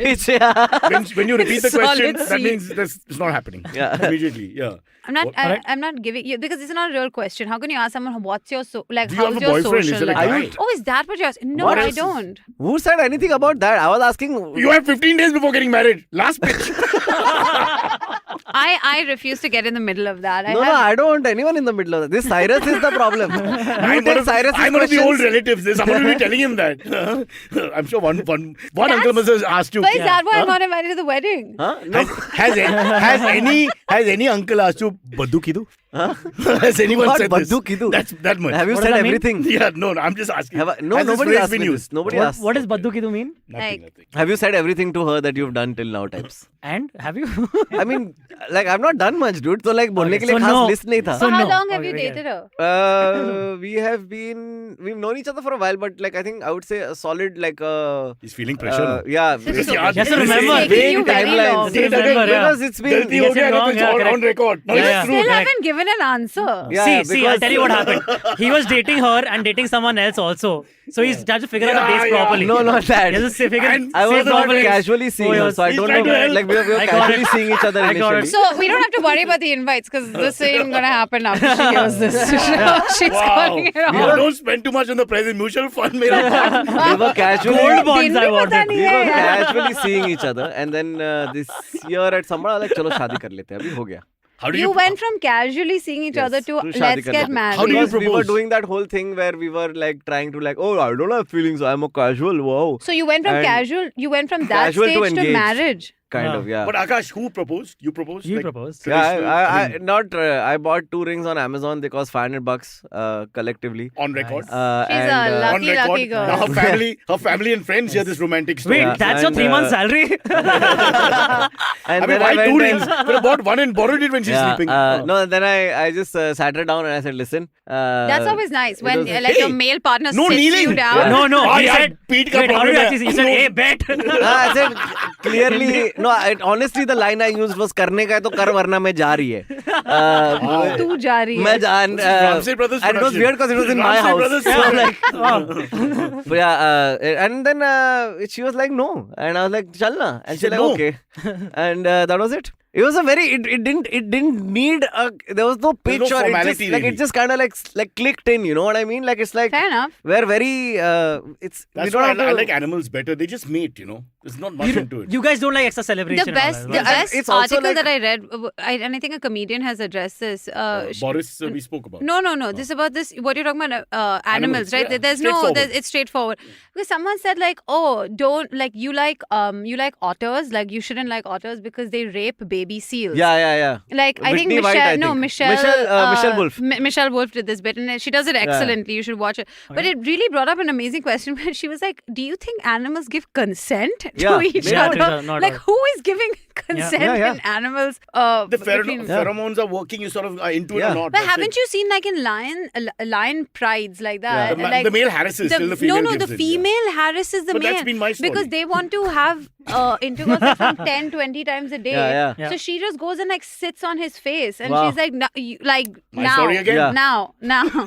It's- it's- When you repeat the Solid question, that C. means it's not happening. Yeah. Immediately. Yeah. I'm not. Alright. I'm not giving you because it's not a real question. How can you ask someone what's your Do you how's have a your boyfriend? Is social it a life? guy? Oh, is that what you're asking? No, What I else? don't. Who said anything about that? I was asking. You have 15 days before getting married. Last pitch. I refuse to get in the middle of that. No, I don't want anyone in the middle of that. This Cyrus is the problem. You I'm take Cyrus's one of the old questions. relatives. There's someone will be telling him that. I'm sure one uncle must have asked you. But is that why I'm not invited to the wedding? Huh? No. Has any uncle asked you Baddu Kidu? Has anyone What, said Baddu this? Kidu? That's that much. Have you What said does that mean? everything? Yeah, no, I'm just asking. No, Has this nobody phrase asked been me used? this. Nobody What, asked. what does Baddu Kidu mean? Nothing. Have you said everything to her that you've done till now, types? And have you? I mean, like I've not done much, dude. So like, बोलने Okay, के लिए so खास no. list नहीं था. So how no. long have you Okay, dated her? We've known each other for a while, but like I think I would say a solid like He's feeling pressure. now. yeah. Because Yeah, Just this is remember. It's taking you vague very timelines. long. Say it again, Remember, yeah. Because it's been Galti He ho gets it gaya, wrong, it's yeah, all correct. on record. No, Yeah, it's yeah. true. Still correct. haven't given an answer. Yeah, See, I'll because- tell you what happened. He was dating her and dating someone else also. So he's trying to figure out the Yeah, dates yeah. properly. No, not that. He has to figure And I was say not properly. casually seeing her, so I He's don't trying know. to help. Like we were I got casually it. seeing each other I got it. initially. So we don't have to worry about the invites because this ain't gonna happen after she hears this. She's Wow. calling it You off. don't spend too much on the present mutual fund. Mera We were casually. Gold bonds दिन I भी पता wanted. नहीं We है were यार. casually seeing each other, and then this year at summer, like चलो शादी कर लेते हैं. अभी हो गया. How do You went from casually seeing each other to शादी let's कर get लेते हैं. married. How do you Because we were propose? doing that whole thing where we were like trying to like, oh, I don't have feelings. I'm a casual. Wow. So you went from And casual. You went from that casual to stage to engaged. marriage. Kind Yeah. of, yeah. But Aakash, who proposed? You proposed? You Like, proposed. Yeah, traditional I ring not. I bought 2 rings on Amazon. They cost $500 collectively. on record. Nice. She's And, a On lucky, record. lucky girl. Now her family and friends hear this romantic story. Wait, Yeah. that's your And, 3 months salary? and I mean, then why I went 2 rings? and- Could have bought one and borrowed it when she's Yeah, sleeping. no, then I just sat her down and I said, listen. That's always nice when was- like your Hey, male partner no sits kneeling. you down. No. Oh, He yeah, said, Pete ka wait, how problem did hai. I say? He said, No. hey, bet. I said clearly no. Honestly, the line I used was करने का है तो कर वरना मैं जा रही है. तू जा रही है. मैं जान. Ramsey Brothers And it was production. weird because it was in my Ramsey house. Brothers So production. like, but yeah, and then she was like no, and I was like chalna, and she's said like no. okay, and that was it. It was a very it didn't need a there was no pitch no or it formality just like really. it just kind of like clicked in, you know what I mean? Like it's like Fair enough. we're very it's we That's don't why have I to like animals better. They just mate, you know. There's not much into it. You guys don't like extra celebration. The and all best, that, the right? best it's also article like- that I read, and I think a comedian has addressed this. Boris, we spoke about. No. This is about this. What you're talking about, animals, right? yeah. There's Straightforward. it's straightforward. Because someone said like, oh, don't like you like otters, like you shouldn't like otters because they rape baby seals. yeah. Like I think Whitney Michelle, White, I no think. Michelle, Michelle Wolf. Michelle Wolf did this bit, and she does it excellently. You should watch it. But it really brought up an amazing question where she was like, "Do you think animals give consent?" Yeah, to each yeah. other. Not Like, all. who is giving consent Yeah. in animals? The between- pheromones are working. You sort of are into it Yeah. or not. But that's haven't it. you seen like in lion prides like that? The, like, the male harasses, still the female no, gives the it, yeah. female harasses the But male that's been my story. because they want to have intercourse like from 10, 20 times a day. Yeah. So she just goes and like sits on his face and Wow. she's like, My now, story again? Yeah. now.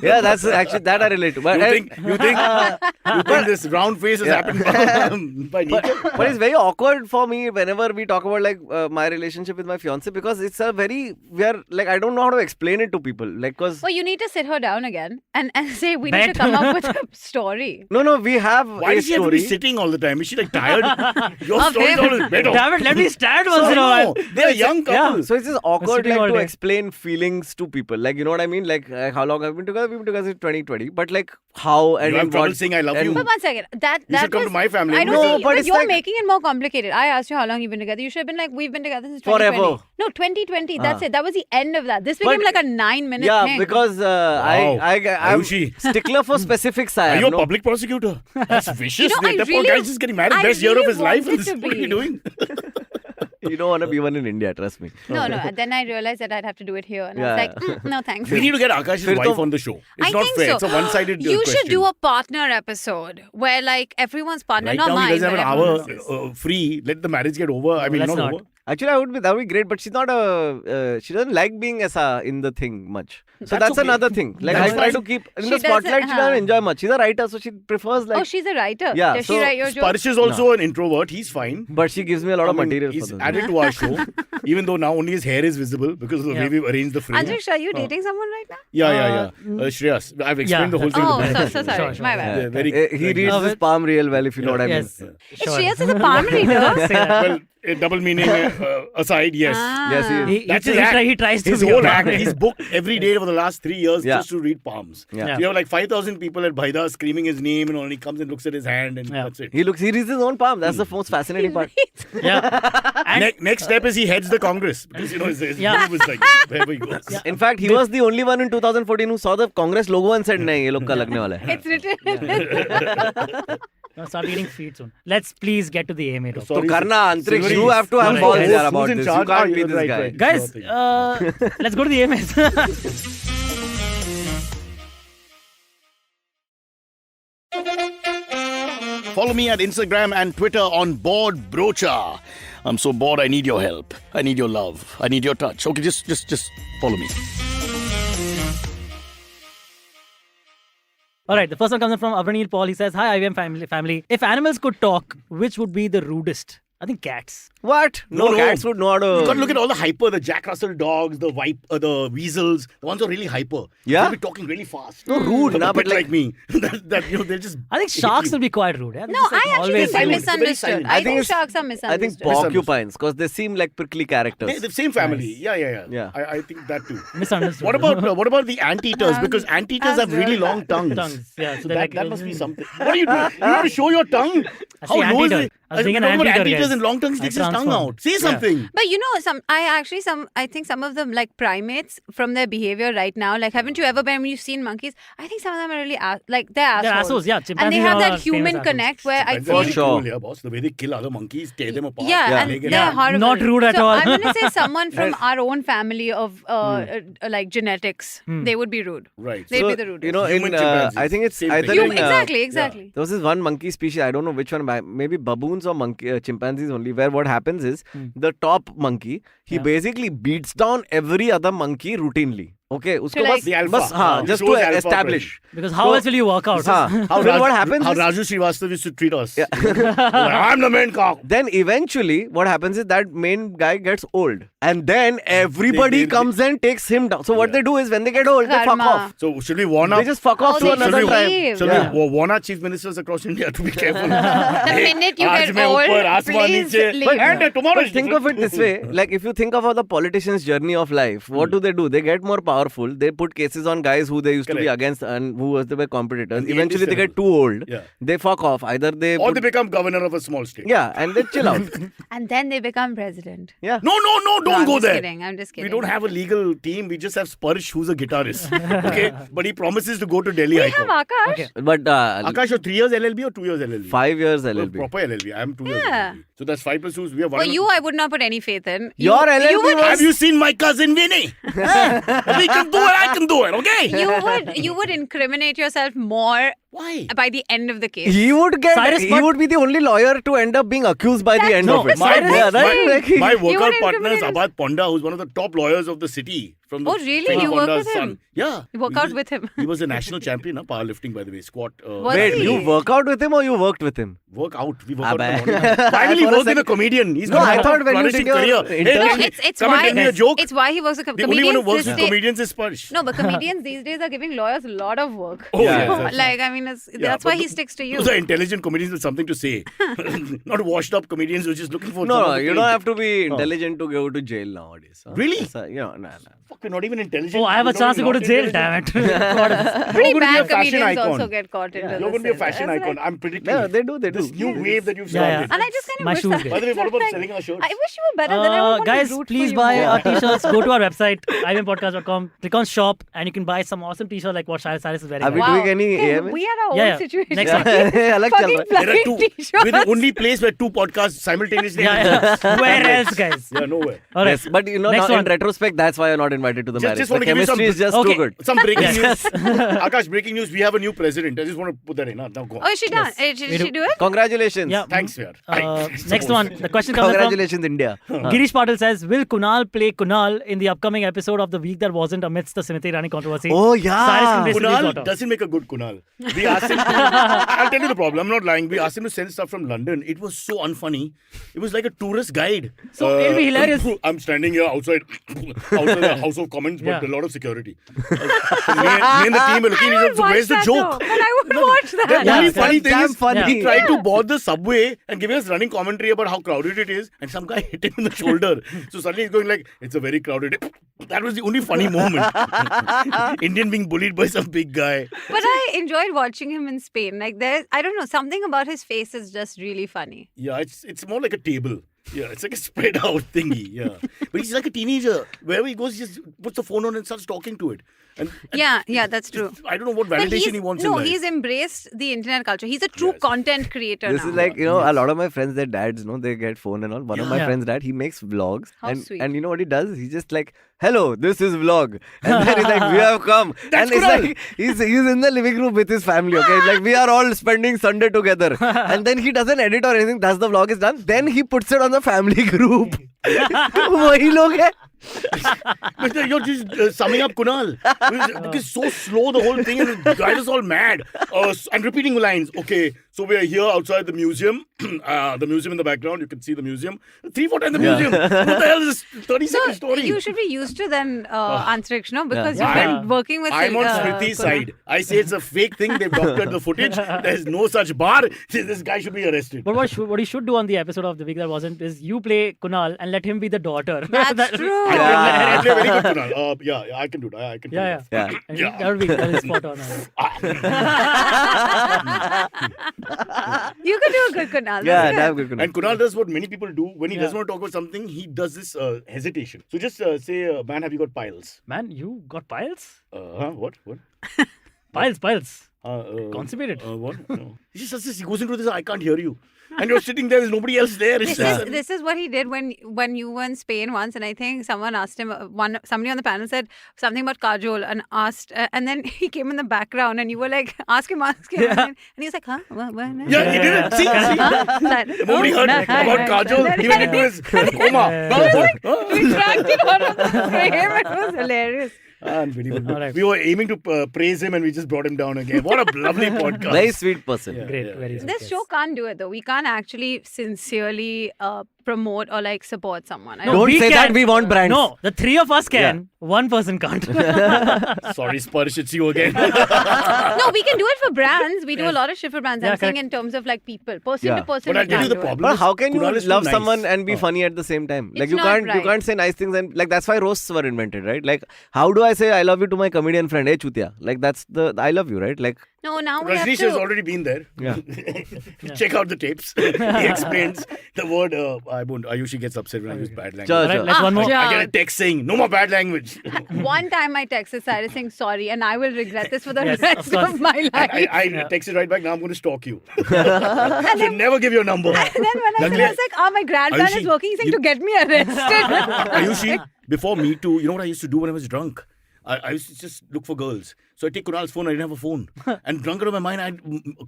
Yeah, that's actually that I relate to. But You think this round face has happened by nature? but it's very awkward for me whenever we talk about like my relationship with my fiance because it's a very I don't know how to explain it to people because Well, you need to sit her down again and say we need to come up with a story. no we have Why a does she have to be story. sitting all the time? Is she like tired? Your Of story's him. always better. Damn it, let me stand once in a No, while. they're a young couple. So it's just awkward sitting all like to day. explain feelings to people. Like you know what I mean? Like how long have we been together? We've been together since 2020. But like how and You have in trouble what saying I love and- you. But one second, that You should that come was, to my family. I don't No, think, but but it's you're like- making it more complicated. I asked you how long you've been together. You should have been like, we've been together since 2020. Forever. No, 2020. That's it. That was the end of that. This became But- like a 9-minute Yeah, thing. because Wow. I'm Ayushi. stickler for specifics. I Are am, you a no? public prosecutor? That's vicious. You know, I That poor really- guy's just getting married. I Best year of really his life. wanted And this to is what are you be. doing? You don't want to be one in India, trust me. no. Then I realized that I'd have to do it here. And I Yeah. was like, no thanks. We need to get Akash's Fir wife to- on the show. It's I not think fair. so. It's a one-sided You question. should do a partner episode where like everyone's partner, Right not now, mine. he doesn't have but an hour everyone's. free. Let the marriage get over. I mean, let's not not. over. Actually, that would be great, but she's not she doesn't like being in the thing much. So That's that's okay. another thing. Like That's I try fine. to keep in She the spotlight. doesn't- She doesn't enjoy much. She's a writer, so she prefers like. Oh, she's a writer. Yeah, Does so she write your jokes? Sparsh is also an introvert. He's fine. but she gives me a lot of I mean, material he's for this. added to our show, even though now only his hair is visible because of the way we've arranged the frame. Antariksh, are you dating someone right now? Yeah. Shreyas. I've explained the whole thing. Oh, in the back. so sorry. Sure. My bad. They're very, He like, reads his palm real well, if you know what I mean. Yes. Shreyas is a palm reader. Say that. well, double meaning aside, yes. Yes, he is. He, his act. he tries to His be whole a act. man. He's booked every day for the last 3 years Yeah. just to read palms. Yeah. Yeah. So you have like 5,000 people at Bhaida screaming his name and only comes and looks at his hand and Yeah. that's it. He reads his own palm. That's the most fascinating part. Yeah. And Next step is he heads the Congress because his Yeah. move is like wherever he goes. In fact, he was the only one in 2014 who saw the Congress logo and said, "Nahi, ye log ka lagne wala hai." It's written. I'll start eating feet soon. Let's please get to the AMA talk. So Sorry, Karna, Antariksh, Silverie, you have to have Right. balls Who's- there who's about in this. charge? You can't Ah, be you're this right, guy. right. Guys, let's go to the AMAs. Follow me at Instagram and Twitter on Bored Brocha. I'm so bored. I need your help. I need your love. I need your touch. Okay, just follow me. All right, the first one comes in from Avranil Paul. He says, "Hi, IVM family. If animals could talk, which would be the rudest? I think cats. What? No, cats would know how You got to to. look at all the hyper, the Jack Russell dogs, the weasels, the ones who are really hyper. Yeah? They'll be talking really fast. No, rude, A nah, bit but like me. that they're just. I think sharks will be quite rude. Yeah? No, Just like I actually always think they're silent. Very misunderstood. silent. I think it's- sharks are I think misunderstood. porcupines, because they seem like prickly characters. They're the same family. Yeah. Yeah. I think that too. misunderstood. What about the anteaters? Because anteaters have really long tongues. tongues? Yeah, so So they're that, like that must be something. What are you doing? You want to show your tongue? I How see low is anteater. it? I was thinking Talking about anteater, anteaters guys. and long tongues, he I takes his tongue transformed. out. Say Yeah. something. But you know, I think some of them, like primates, from their behavior right now, like haven't you ever been, when you've seen monkeys? I think some of them are really they're They're assholes. assholes, yeah. And they Chimpanzees have are that famous human assholes. connect where I Chimpanzees feel are really sure. cool, yeah, boss. The way they kill other monkeys, tear them apart. yeah, Yeah. and Make it they're happen. horrible. Not rude at so all. I'm gonna say someone from our own family of like genetics, they would be rude. Right. They'd So, be the rudest. You know, Human in chimpanzees. I think it's Same either thing. in Exactly. there was this one monkey species, I don't know which one, maybe baboons or chimpanzees only, where what happens is the top monkey, he Yeah. basically beats down every other monkey routinely. Okay, usko like- bas, The alpha. bas, हाँ, He just shows to alpha establish. Because how So- else will you work out? हाँ, How then what happens How is, Raju Srivastava used to treat us. Like, I'm the main cock. then eventually what happens is that main guy gets old, and then everybody They- comes and takes him down. So what Yeah. they do is when they get old, they fuck Karma. off. So should we warn up? They just fuck off Oh, to they another should tribe. leave. Shall Yeah. we warn our chief ministers across India to be careful? The minute you Aaj get main old, upar, आसमान please नीचे. leave. And tomorrow But think of it this way, like if you think of how the politicians' journey of life, what do? They get more powerful powerful, they put cases on guys who they used to be Correct. against and who was their competitors. And the Eventually, they end is get too old. Yeah. They fuck off. Either they Or put- they become governor of a small state. yeah, and they chill out. And then they become president. Yeah. No, No, don't I'm go just there. Kidding. I'm just kidding. We don't have a legal team. We just have Sparsh, who's a guitarist. Okay, but he promises to go to Delhi We High have Court. Aakash. Okay. But Akash, you're 3 years LLB or 2 years LLB? 5 years Oh, LLB. proper LLB. I am 2 years Yeah. LLB. So that's 5 plus 2. We have 1. For you, I would not put any faith in. Your LLB you would, was- Have you seen my cousin Vinny? We can do it. I can do it. Okay. you would incriminate yourself more Why? by the end of the case. He would get. Cyrus, he but- would be the only lawyer to end up being accused by the end No, of it. My, Cyrus- yeah, right? my, Like he- my You workout would partner is incriminate Abad Ponda, who's one of the top lawyers of the city. From the Oh, really? Srini You work Ponda's with him? son. Yeah. You work out with him? He was a national champion, powerlifting, by the way. Squat. Was Wait, he? you work out with him or you worked with him? Work out. We work Ah, out in bad. the morning. Finally For a worked with a second- comedian. He's No, got I a thought when you flourishing did your career. internship- No, Hey, it's come and why tell me a joke. It's why he works with The only one who works these with days- comedians is Sparsh. No, but comedians these days are giving lawyers a lot of work. Oh, Yeah, yes, yes. Like, I mean, that's but why he sticks to you. Those are intelligent comedians with something to say. Not washed up comedians who are just looking for No, someone no, to you play. don't have to be intelligent to go to jail nowadays. Huh? Really? So, no. Fuck, we're not even intelligent. Oh, I have a We're chance to go to not jail, intelligent. damn it. What is this? You're Pretty going to be a bad fashion comedians icon. also get caught into You're this. going to be a and fashion that's icon. like- I'm predicting. Yeah, they do. This new wave that you've Yeah, yeah. started. And I just kind of My wish shoes that. get- By the way, what about like, selling our shirts? I wish you were better. Then I would Guys, want to root please for buy you more. our t-shirts. Go to our website, ivampodcast.com. Click on shop, and you can buy some awesome t-shirts like what Cyrus is wearing. Are we right doing any Okay, AMS? we had our Yeah, own yeah. situation. Next one. Yeah, like Fucking chal There are flying two. t-shirts. We're the only place where 2 podcasts simultaneously. Yeah, yeah. Where else, guys? Yeah, nowhere. All right. Yes, but you know, Next now, in one. retrospect, that's why you're not invited to the marriage. Just The want to give you some- chemistry is just Okay. too good. Some breaking Yes. news. Akash, breaking news. We have a new president. I just want to put that in. Now go on. Oh, is she done? Yes. Did We she do. do it? Congratulations. Yeah. Thanks, yaar. Next one. The question comes from Congratulations, India. Girish Patil says, will Kunal play Kunal in the upcoming episode of the week that wasn't amidst the Smriti Irani controversy? Oh, Cyrus can yeah. basically sort Kunal of. doesn't make a good Kunal. We asked him to, I'll tell you the problem. I'm not lying. We asked him to send stuff from London. It was so unfunny. It was like a tourist guide. So it'll be hilarious. I'm standing here outside the House of Commons, but Yeah. a lot of security. So me and the team are looking. I would So watch where's the that joke? though, but I would watch The that. Yeah, only it's funny thing damn is, funny. he tried to board the subway and give us running commentary about how crowded it is, and some guy hit him in the shoulder. So suddenly he's going like, "It's a very crowded." That was the only funny moment. Indian being bullied by some big guy. But I enjoyed watching him in Spain. Like I don't know, something about his face is just really funny. Yeah, it's more like a table. Yeah, it's like a spread out thingy. Yeah, but he's like a teenager. Wherever he goes, he just puts the phone on and starts talking to it. And Yeah, that's true. I don't know what But validation he wants in life. he's embraced the internet culture. He's a true Yes. content creator This now. is like, you know, a lot of my friends, their dads, they get phone and all. One of my Yeah. friends' dad, he makes vlogs. How and, sweet. and you know what he does? He's just like, hello, this is vlog. And then he's like, we have come. That's and it's Kunal. like, he's in the living room with his family, okay? Like, we are all spending Sunday together. And then he doesn't edit or anything. That's the vlog is done. Then he puts it on the family group. वही लोग हैं. But you're just summing up Kunal. Because so slow the whole thing and it drives us all mad. And repeating lines. Okay, so we are here outside the museum. The museum in the background. You can see the museum. 3-4 times the museum. What the hell is this 30-second story? You should be used to then Antariksh, no? Because Yeah. you've I'm- been working with I'm on Kunal. Smriti's side. I say it's a fake thing. They've doctored the footage. There's no such bar. This guy should be arrested. But what he should do on the episode of the week that wasn't is you play Kunal and let him be the daughter. That's true. I play very good Kunal. Yeah, I can do it. I can do Yeah, it. yeah. Yeah. And Yeah. that would be spot on. You could do a good Kunal. Yeah, That's damn good. good. Kunal. And Kunal does what many people do when he Yeah. doesn't want to talk about something. He does this hesitation. So just say, "Man, have you got piles?" Man, you got piles? What? Piles. Constipated. Constipated. What? No. He just says this. He goes into this. I can't hear you. And you're sitting there. There's nobody else there. It's just, This is what he did when you were in Spain once, and I think someone asked him. Somebody on the panel said something about kajol and asked, and then he came in the background, and you were like, "Ask him." Yeah. And he was like, "Huh? What? Yeah, he did it. See? Nobody heard about Kajol. He went into his coma. Retracted out of the frame. It was hilarious. Unbelievable. All right. We were aiming to praise him and we just brought him down again. What a lovely podcast. Very sweet person. Yeah. Great, very sweet. This yes. show can't do it though. We can't actually sincerely promote or like support someone. I No, Don't we say that can- we want brands. No, the three of us can. One person can't. Sorry, Sparsh, it's you again. No, we can do it for brands. We do a lot of shit for brands. Yeah, I'm saying correct. in terms of like people, person Yeah. to person. But I'll we tell you can the do it. problem. But is how can Kunal you is too love nice. someone and be Oh. funny at the same time? Like It's you not can't right. say nice things and like that's why roasts were invented, right? Like how do I say I love you to my comedian friend? Hey Chutia. Like that's the I love you, right? Like No, now we have Rajneesh has to. already been there. Yeah. Check out the tapes. He explains the word. I won't. Ayushi gets upset when I use bad language. Sure, Alright, sure. let's one more. I get a text saying, "No more bad language." One time I texted Cyrus saying sorry, and I will regret this for the Yes, of rest course. of my life. I texted right back. Now I'm going to stalk you. Should never give your number. And then when I said, Luckily, I was like, my grandson Ayushi, is working, saying you- to get me arrested. Ayushi, before Me Too, you know what I used to do when I was drunk? I used to just look for girls. So I'd take Kunal's phone, I didn't have a phone. And drunk out of my mind, I'd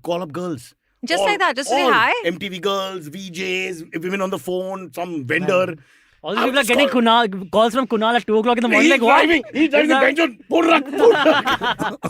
call up girls. Just like that, just to say all. hi? MTV girls, VJs, women on the phone, some vendor. All these people are getting calls from Kunal at 2 o'clock in the morning. He's Like, what? driving. He's driving the bench on. Put rak.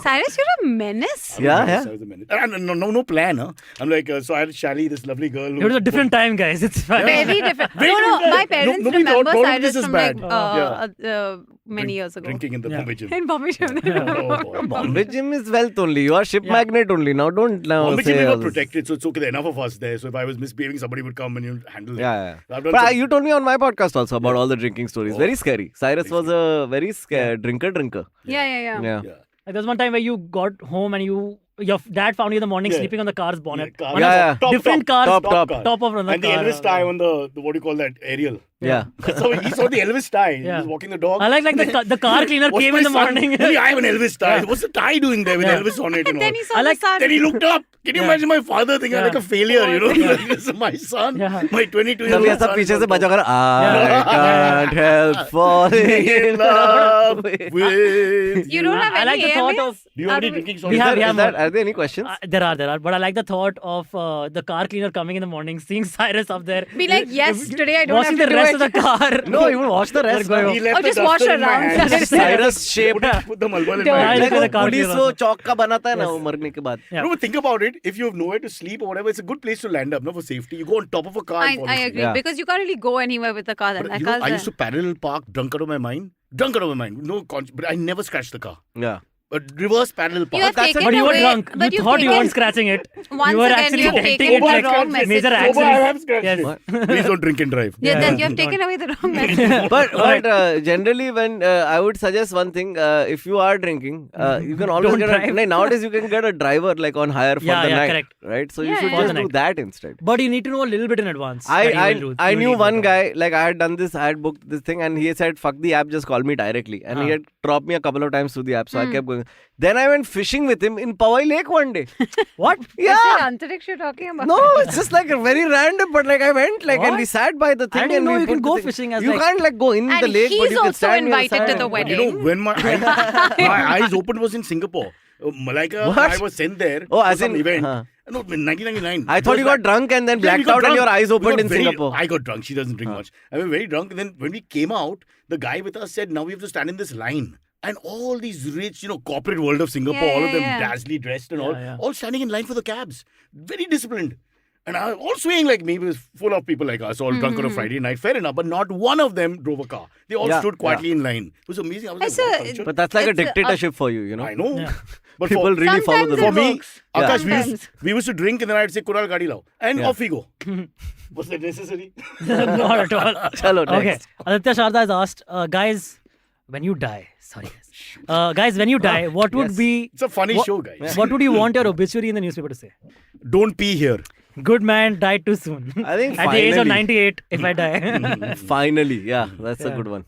Cyrus, you're a menace. Yeah. I was a minute. And no plan, huh? I'm like, so I had Shally, this lovely girl. It was a different time, guys. It's fine. Very different. Very No, different. my parents Nobody remember thought Cyrus this is from bad. like many years ago. Drinking in the Bombay gym. In Bombay Gym. Oh, Bombay gym is wealth only. You are ship magnet only. Now don't now Bombay say gym we all were this. protected, so it's okay. There are enough of us there. So if I was misbehaving, somebody would come and handle it. Yeah. I've done But some- you told me on my podcast also about all the drinking stories. Oh. Very scary. Cyrus was a very drinker. Yeah. Yeah. Yeah. Like, there was one time where you got home and your dad found you in the morning Yeah. sleeping on the car's bonnet. car. On Yeah. a different car. top. Top of another And the car. Elvis tie on the what do you call that? Aerial. Yeah. So he saw the Elvis tie. He Yeah. was walking the dog. I like the car cleaner What's came my in the son? morning. Only I have an Elvis tie. Yeah. What's the tie doing there with Yeah. Elvis on it? And And then all? he saw I like- the sun. Then he looked up. Can you imagine my father thinking I'm like a failure? You know, this is my son, Yeah. my 22-year-old तभी ऐसा son. पीछे से बचा कर Yeah. I can't help falling in love with. with You don't have I like any the thought AMAs? of. Do you have any drinking We stories? have- Is that- Are there any questions? There are. But I like the thought of the car cleaner coming in the morning, seeing Cyrus up there. Be like, yes, today I don't washing have to the rest do of the car. No, you will watch the rest. They're going He off. left Or the just wash duster in my around. hand. Cyrus shape. Put the malbal in Don't. my I hand. like Like the वो car police cleaner वो also. चौक का बनाता है ना Yes. वो मरने के बाद. Yeah. No, but think about it. If you have nowhere to sleep or whatever, it's a good place to land up, no, for safety. You go on top of a car. I and fall asleep. agree. Yeah. Because you can't really go anywhere with the car then. But Like you know, us I then. used to parallel park drunk out of my mind. Drunk out of my mind. No, but I never scratched the car. Yeah. But reverse parallel park. You have that's taken But you were away, drunk. But You you've thought you taken- weren't scratching it. Once You were again, actually you have hitting taken it the like wrong message. major Sober, I accident. have scratched Yes. it. Please don't drink and drive. Yeah, Yeah. then you have Don't. taken away the wrong message. But generally when I would suggest one thing, if you are drinking, you can always Don't get drive. nowadays you can get a driver like on hire for Yeah, the yeah, night, correct. right? So you Yeah, should yeah. just For the do night. that instead. But you need to know a little bit in advance. that you will do. I You knew need one to- guy, like I had done this, I had booked this thing and he said, fuck the app, just call me directly. And he had dropped me a couple of times through the app, so I kept going. Then I went fishing with him in Powai Lake one day. What? Yeah. Is it Antariksh you're talking about? No, it's just like very random, but like I went like and What? we sat by the thing I didn't and know we you can put go the thing. fishing as You like- can't like go in And the lake, but he's you can also stand near the invited to side. the You wedding. know, when my eyes opened was in Singapore. Malaika, What? I was sent there Oh, for as some in- event. huh. No, in 1999. I thought you got drunk and then Yeah, we blacked got out and drunk. your eyes We opened got in very- Singapore. I got drunk. She doesn't drink much. I was very drunk. And then when we came out, the guy with us said, now we have to stand in this line. And all these rich, corporate world of Singapore, Yeah, all of them yeah. dazzly dressed and Yeah. all standing in line for the cabs. Very disciplined. And I all swaying like me, it was full of people like us, all drunk on a Friday night. Fair enough. But not one of them drove a car. They all Yeah, stood quietly in line. It was amazing. I was It's like, what a- culture? But that's like a It's a- dictatorship for you, you know. I know. Yeah. But People for, really follow the Sometimes for it rules. me, works. Akash, Sometimes. we used to drink and then I'd say, Kunal, gadi lao. And Yeah. off we go. Was that necessary? Not at all. Chalo, Okay. next. Aditya Sharda has asked, guys, when you die, sorry guys. Guys, when you die, what would yes. be It's a funny what- show, guys. what would you want your obituary in the newspaper to say? Don't pee here. Good man died too soon. I think at the age of finally. 98, if I die. Finally, yeah, that's a Yeah. good one.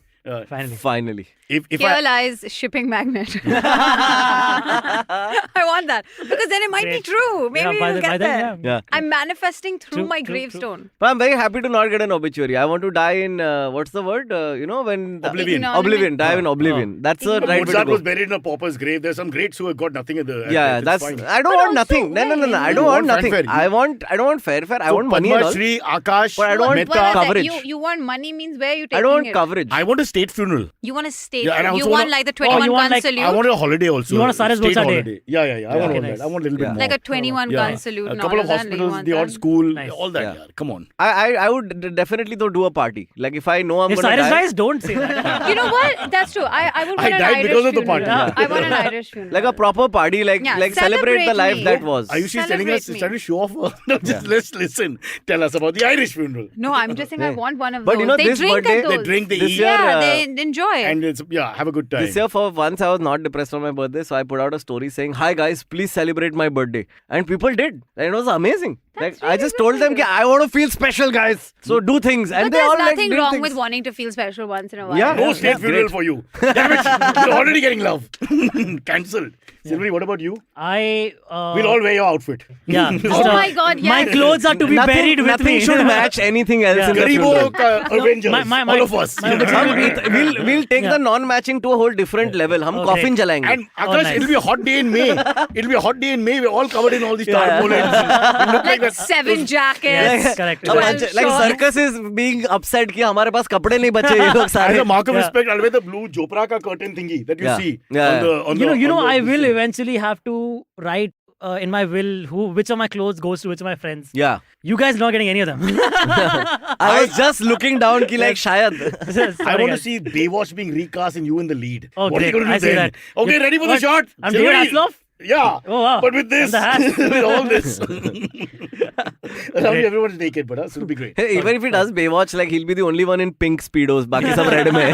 Finally. Finally. If Here lies shipping magnet. I want that. Because then it might be Great. true. Maybe Yeah, by we'll the- get by then, there. Yeah. I'm manifesting through True, my true, gravestone. But I'm very happy to not get an obituary. I want to die in, what's the word? When... Oblivion. Oblivion. Die in oblivion. That's the right way to Mozart go. was buried in a pauper's grave. There's some greats who have got nothing at the. at Yeah, death. that's... It's fine. I don't But want also, nothing. No. I You don't want want nothing. fanfare. I don't want fanfare. I So want money and Padma all. Shri, Aakash, But I don't want Mehta. Well, coverage. You want money means where are you taking I don't want it? coverage. I want to stay state funeral. You want a state? Yeah, and I you also want wanna- like the 21 you want gun like- salute? I wanted a holiday also. You want a Cyrus state Bolsa day? holiday. Yeah. I want Okay, all nice. that. I want a little bit more. like a 21 Yeah. gun salute. A and couple all of that, like, you hospitals, want the odd that? school, Nice. all that. Yeah. Yeah. Come on. I would definitely though do a party. Like if I know I'm If gonna Cyrus die. dies, don't say that. You know what? That's true. I would I want an died Irish because of the funeral. party. I want an Irish funeral. Like a proper party, like Yeah, celebrate the celebrate life me. that was. Ayushi is telling us, Celebrate me. trying to show off. No, just let's listen. Tell us about the Irish funeral. No, I'm just saying I want one of But those. you know, they this drink birthday- at those. They drink, they This eat, year, Yeah, they enjoy it. and it's have a good time. This year, for once, I was not depressed on my birthday, so I put out a story saying, "Hi guys, please celebrate my birthday," and people did, and it was amazing. That's I just really told them, good. I want to feel special, guys. So do things, and But they there's all nothing did wrong things. with wanting to feel special once in a while. Yeah. No state That's funeral great. for you. Damn it. You're already getting love. Cancelled. Silverie, what about you? I We'll all wear your outfit. yeah. Oh my God, My yes. clothes are to be buried with nothing me. should match anything else Yeah. in the Garibo funeral. Avengers. my- all of us. my obituary will be- We'll take Yeah. the non-matching to a whole different level. Hum Okay. coffin jalayenge. And Aakash, nice. it'll be a hot day in May. It'll be a hot day in May. We're all covered in all these tarpaulins. We look Like that- 7 jackets. Yes, correct. A bunch of- like Sure. circus is being upset कि हमारे पास कपड़े नहीं बचे ये लोग As सारे. a mark of Yeah. respect, I'll wear the blue Jopra ka curtain thingy that you Yeah. see. Yeah. On the, on You know, on the- I will eventually have to write in my will which of my clothes goes to which of my friends. Yeah. You guys not getting any of them. I was just looking down कि like शायद. Sorry, I want to guys. see Baywatch being recast and you in the lead. Oh, what are you great. going to I do see then? that. Okay, You- ready for the what? shot? I'm David Silverie. Hasselhoff? Yeah. Oh, wow. But with this, And the hat. with all this. Around you, everyone's naked, but it'll be great. Hey, even if he does Baywatch, like he'll be the only one in pink speedos. बाकी सब red में.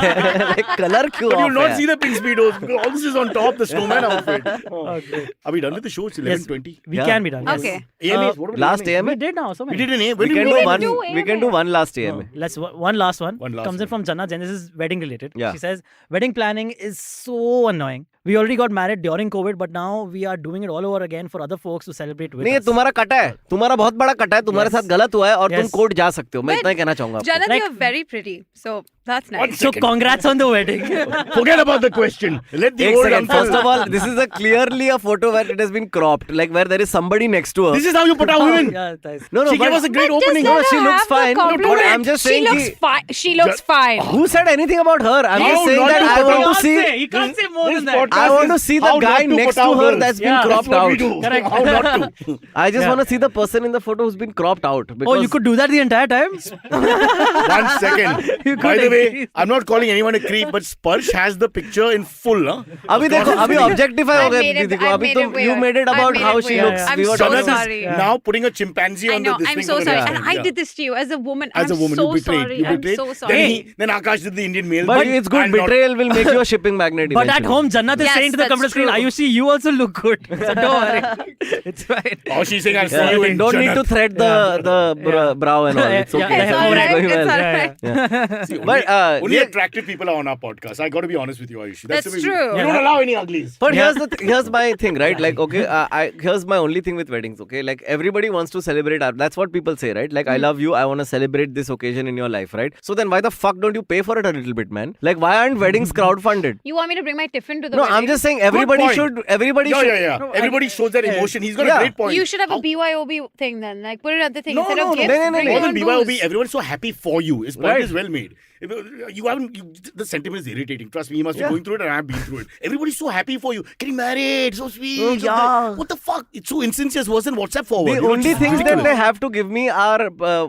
Like color क्यों But off you'll not है? see the pink speedos because all this is on top, the snowman outfit. Oh, great. Are we done with the show? It's 11:20. We Yeah. can be done. yes. Okay. AMAs, what about Last AMAs? AMA? We did now. So We many. did an AM. We When can did do we one. do We can do one last AMA. Let's one last one. One last Comes in one. from Janna. Jen, this is wedding related. Yeah. She says wedding planning is so annoying. We already got married during COVID, but now we are doing it all over again for other folks to celebrate with नहीं ये us. तुम्हारा कटा है तुम्हारा बहुत बड़ा कटा है तुम्हारे Yes. साथ गलत हुआ है और तुम Yes. कोर्ट जा सकते हो मैं But इतना ही कहना चाहूंगा आपको। Janat, Like- you're very pretty. So that's One nice. So second. congrats on the wedding. Forget about the question. Let the एक old second. uncle. First of all, this is a clearly a photo where it has been cropped, like where there is somebody next to her. This is how you put out women. yeah, nice. No, She but gave us a great But just opening. let No, she her looks have the fine. compliment. But I'm just saying She looks ki- fine. She looks fine. Who said anything about her? I'm How just saying not that to I put want out- to see. He can't say more This than that. podcast I want to is see the how guy not to next put to out her girls. that's been Yeah, That's cropped what we out. do. Correct. How not to. I just Yeah. want to see the person in the photo who's been cropped out. Oh, Because you could do that the entire time? 1 second. You By could the way, increase. I'm not calling anyone a creep, but Sparsh has the picture in full. Huh? अभी देखो अभी objectify I हो गए made it- दीदी को I अभी made तो it you weird. made it I about made how it she weird. looks. I'm We were so talking- Janat sorry. is Yeah. now putting a chimpanzee I on know. the this I'm thing so for the sorry. next And time. I Yeah. did this to you as a woman. As a woman, I'm so you betrayed. sorry. You I'm betrayed. so Then, sorry. then Aakash did the Indian male. But thing. it's good. I'm not- Betrayal will make you a shipping magnet. But at eventually. home, Jannat is Yes, saying to the that's computer screen, true. Ayushi, you also look good. So don't worry. It's fine. Oh, she's saying I'll see Yeah, you in don't need to Janat. thread the brow and all. It's okay. Yeah, It's yeah, all yeah. right. Going It's well. all Yeah, right. yeah. See, But, only yeah. attractive people are on our podcast. I got to be honest with you, Ayushi. That's the way true. We Yeah. don't allow any uglies. But Yeah. here's my thing, right? Like, okay, here's my only thing with weddings, okay? Like, everybody wants to celebrate. That's what people say, right? Like, I love you. I want to celebrate this occasion in your life, right? So then why the fuck don't you pay for it a little bit, man? Like, why aren't weddings crowdfunded? You want me to bring my tiffin to the No, wedding? I'm just saying everybody point. should. Everybody Yeah, should. yeah, yeah. Everybody shows that emotion. He's got Yeah. a great point. You should have a How- BYOB thing then. Like, put it at the thing. No, Instead no, of no. gifts, No, no, no, bring no. More your than BYOB, booze. everyone's so happy for you. His point Right. is well made. You haven't. The sentiment is irritating. Trust me, he must be Yeah. going through it, and I've been through it. Everybody's so happy for you. Getting married, so sweet. Oh, so yeah. good. What the fuck? It's so insincere. Worse than WhatsApp forward. The You know, only it's things that ridiculous. they have to give me are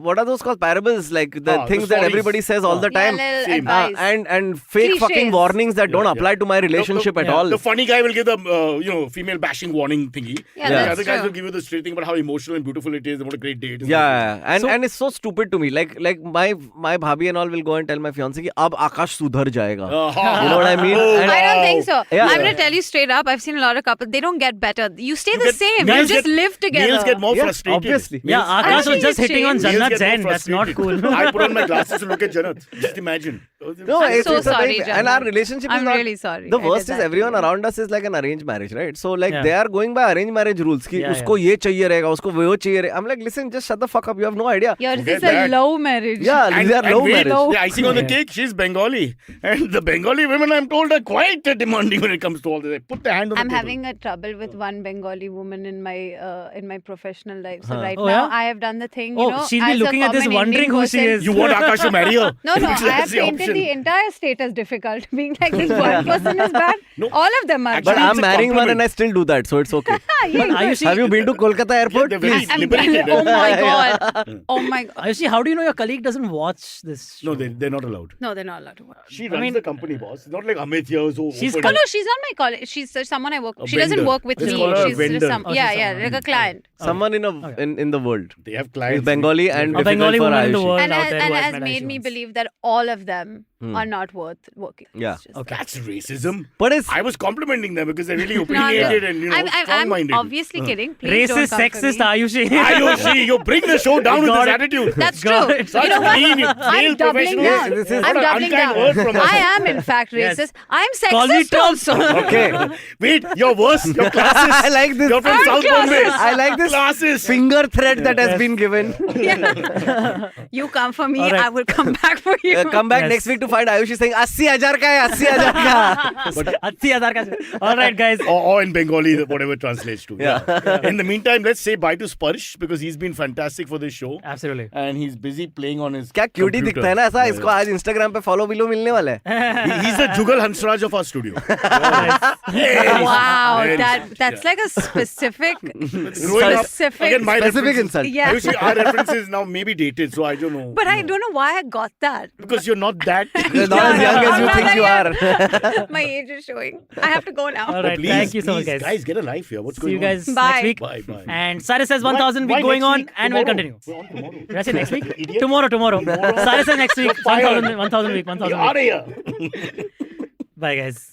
what are those called? Parables, like the the things that stories. everybody says all the Yeah, time. little Same. advice. And fake Cliches. fucking warnings that don't Yeah, apply yeah. to my relationship at yeah. all. The funny guy will give the female bashing warning thingy. Yeah, The that's other guys true. will give you the straight thing about how emotional and beautiful it is and what a great day it is. Yeah, and So- and it's so stupid to me. Like my bhabhi and all will go and tell my fiance कि अब आकाश सुधर जाएगा. You know what I mean? Oh, And- I don't think so. Yeah. I'm going to tell you straight up. I've seen a lot of couples. They don't get better. You stay the same. You Males just get- live together. Males get more Yeah, frustrated. obviously. Yeah, Males- Aakash was think just it's hitting on changed. Males Jannat get more Zen. That's not frustrated. cool. I put on my glasses to look at Janat. Just imagine. No, I'm it's so a sorry, very- and our Jannat. relationship is I'm not. really sorry. The I worst did is that. everyone around us is like an arranged marriage, right? So like Yeah. they are going by arranged marriage rules. कि Yeah, उसको ये चाहिए रहेगा, उसको वो चाहिए रहेगा. I'm like, listen, just shut the fuck up. You have no idea. Yours Forget is a that. low marriage. Yeah, these are low wait, marriage. the icing on the Yeah. cake, she's Bengali. And the Bengali women, I'm told, are quite demanding when it comes to all this. They put their hand on I'm the table. having a trouble with one Bengali woman in my professional life. So right Oh, now yeah? I have done the thing. Oh, You know, she'll be as a looking at this common wondering Indian who she person- is. You want Aakash to marry her? No, I have That's the painted the entire state as difficult. Being like this one person is bad. No. All of them are Actually, But bad. it's I'm a marrying one compliment. and I still do that, so it's okay. But Ayushi, Have you been to Kolkata airport? They're very I'm liberated. oh my god. Oh my god. Ayushi, how do you know your colleague doesn't watch this show? No, they're not allowed. No, they're not allowed to watch. She runs the company, boss. It's not like Amit here. So She's open. Oh no, she's not my colleague. She's someone I work with. A She doesn't vendor. work with Let's me. call her a She's vendor. some, Oh, yeah, she's yeah, someone. like a client. Someone in the world. They have clients. He's Bengali and A difficult Bengali for woman in the Ayushi. world And, out there and who has met made Ayushi me once. believe that all of them are not worth working. with. Yeah. It's just Okay. That's racism. But it's I was complimenting them because they're really No, opinionated and I'm strong-minded. obviously kidding. Please Racist, don't come for sexist, me. Ayushi. Ayushi, you bring the show down with Got this it. attitude. That's true. Got it. You know what? Clean, I'm male doubling professionals. down. This is I'm what an doubling unkind down. word from us. I am in fact Yes. racist. I'm Call me sexist Trump. also. okay. Wait, you're worse. You're classist. I like this. You're from I'm South Bombay. classist. I like this Classist. finger thread that has been given. You come for me, All right. I will come back for you. Come back Yes. next week to find Ayushi saying 80,000 ka hai, 80,000 ka. 80,000 ka. All right, guys. Or in Bengali, whatever translates to. Yeah. In the meantime, let's say bye to Sparsh because he's been fantastic for this show. Absolutely. And he's busy playing on his क्या cutie computer. दिखता है ना ऐसा इसको आज Instagram पे follow below मिलने वाला है He's the Jugal Hansraj of our studio. Wow, Very that's like a specific. Growing up, Specific- again, my Specific references- insult. Yeah. Ayushi, our references now may be dated, so I don't know. But I don't know why I got that. Because you're not that. You're not as young as you think you are. My age is showing. I have to go now. All right. Please, Thank you so much, please, guys. get a life here. What's See going you guys Bye. next week. on? Bye. And Cyrus says 1,000 Why week going next on week? and we'll Tomorrow. continue. We're on tomorrow. Did I say next week? Idiot. Tomorrow. Tomorrow. Cyrus says next week. fired. 1,000 week. Get 1,000 out week. of here. Bye, guys.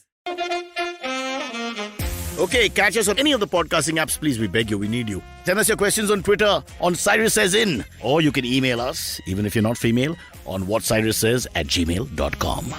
Okay, catch us on any of the podcasting apps. Please, we beg you, we need you. Send us your questions on Twitter on Cyrus Says In. Or you can email us, even if you're not female, on whatcyrussays@gmail.com.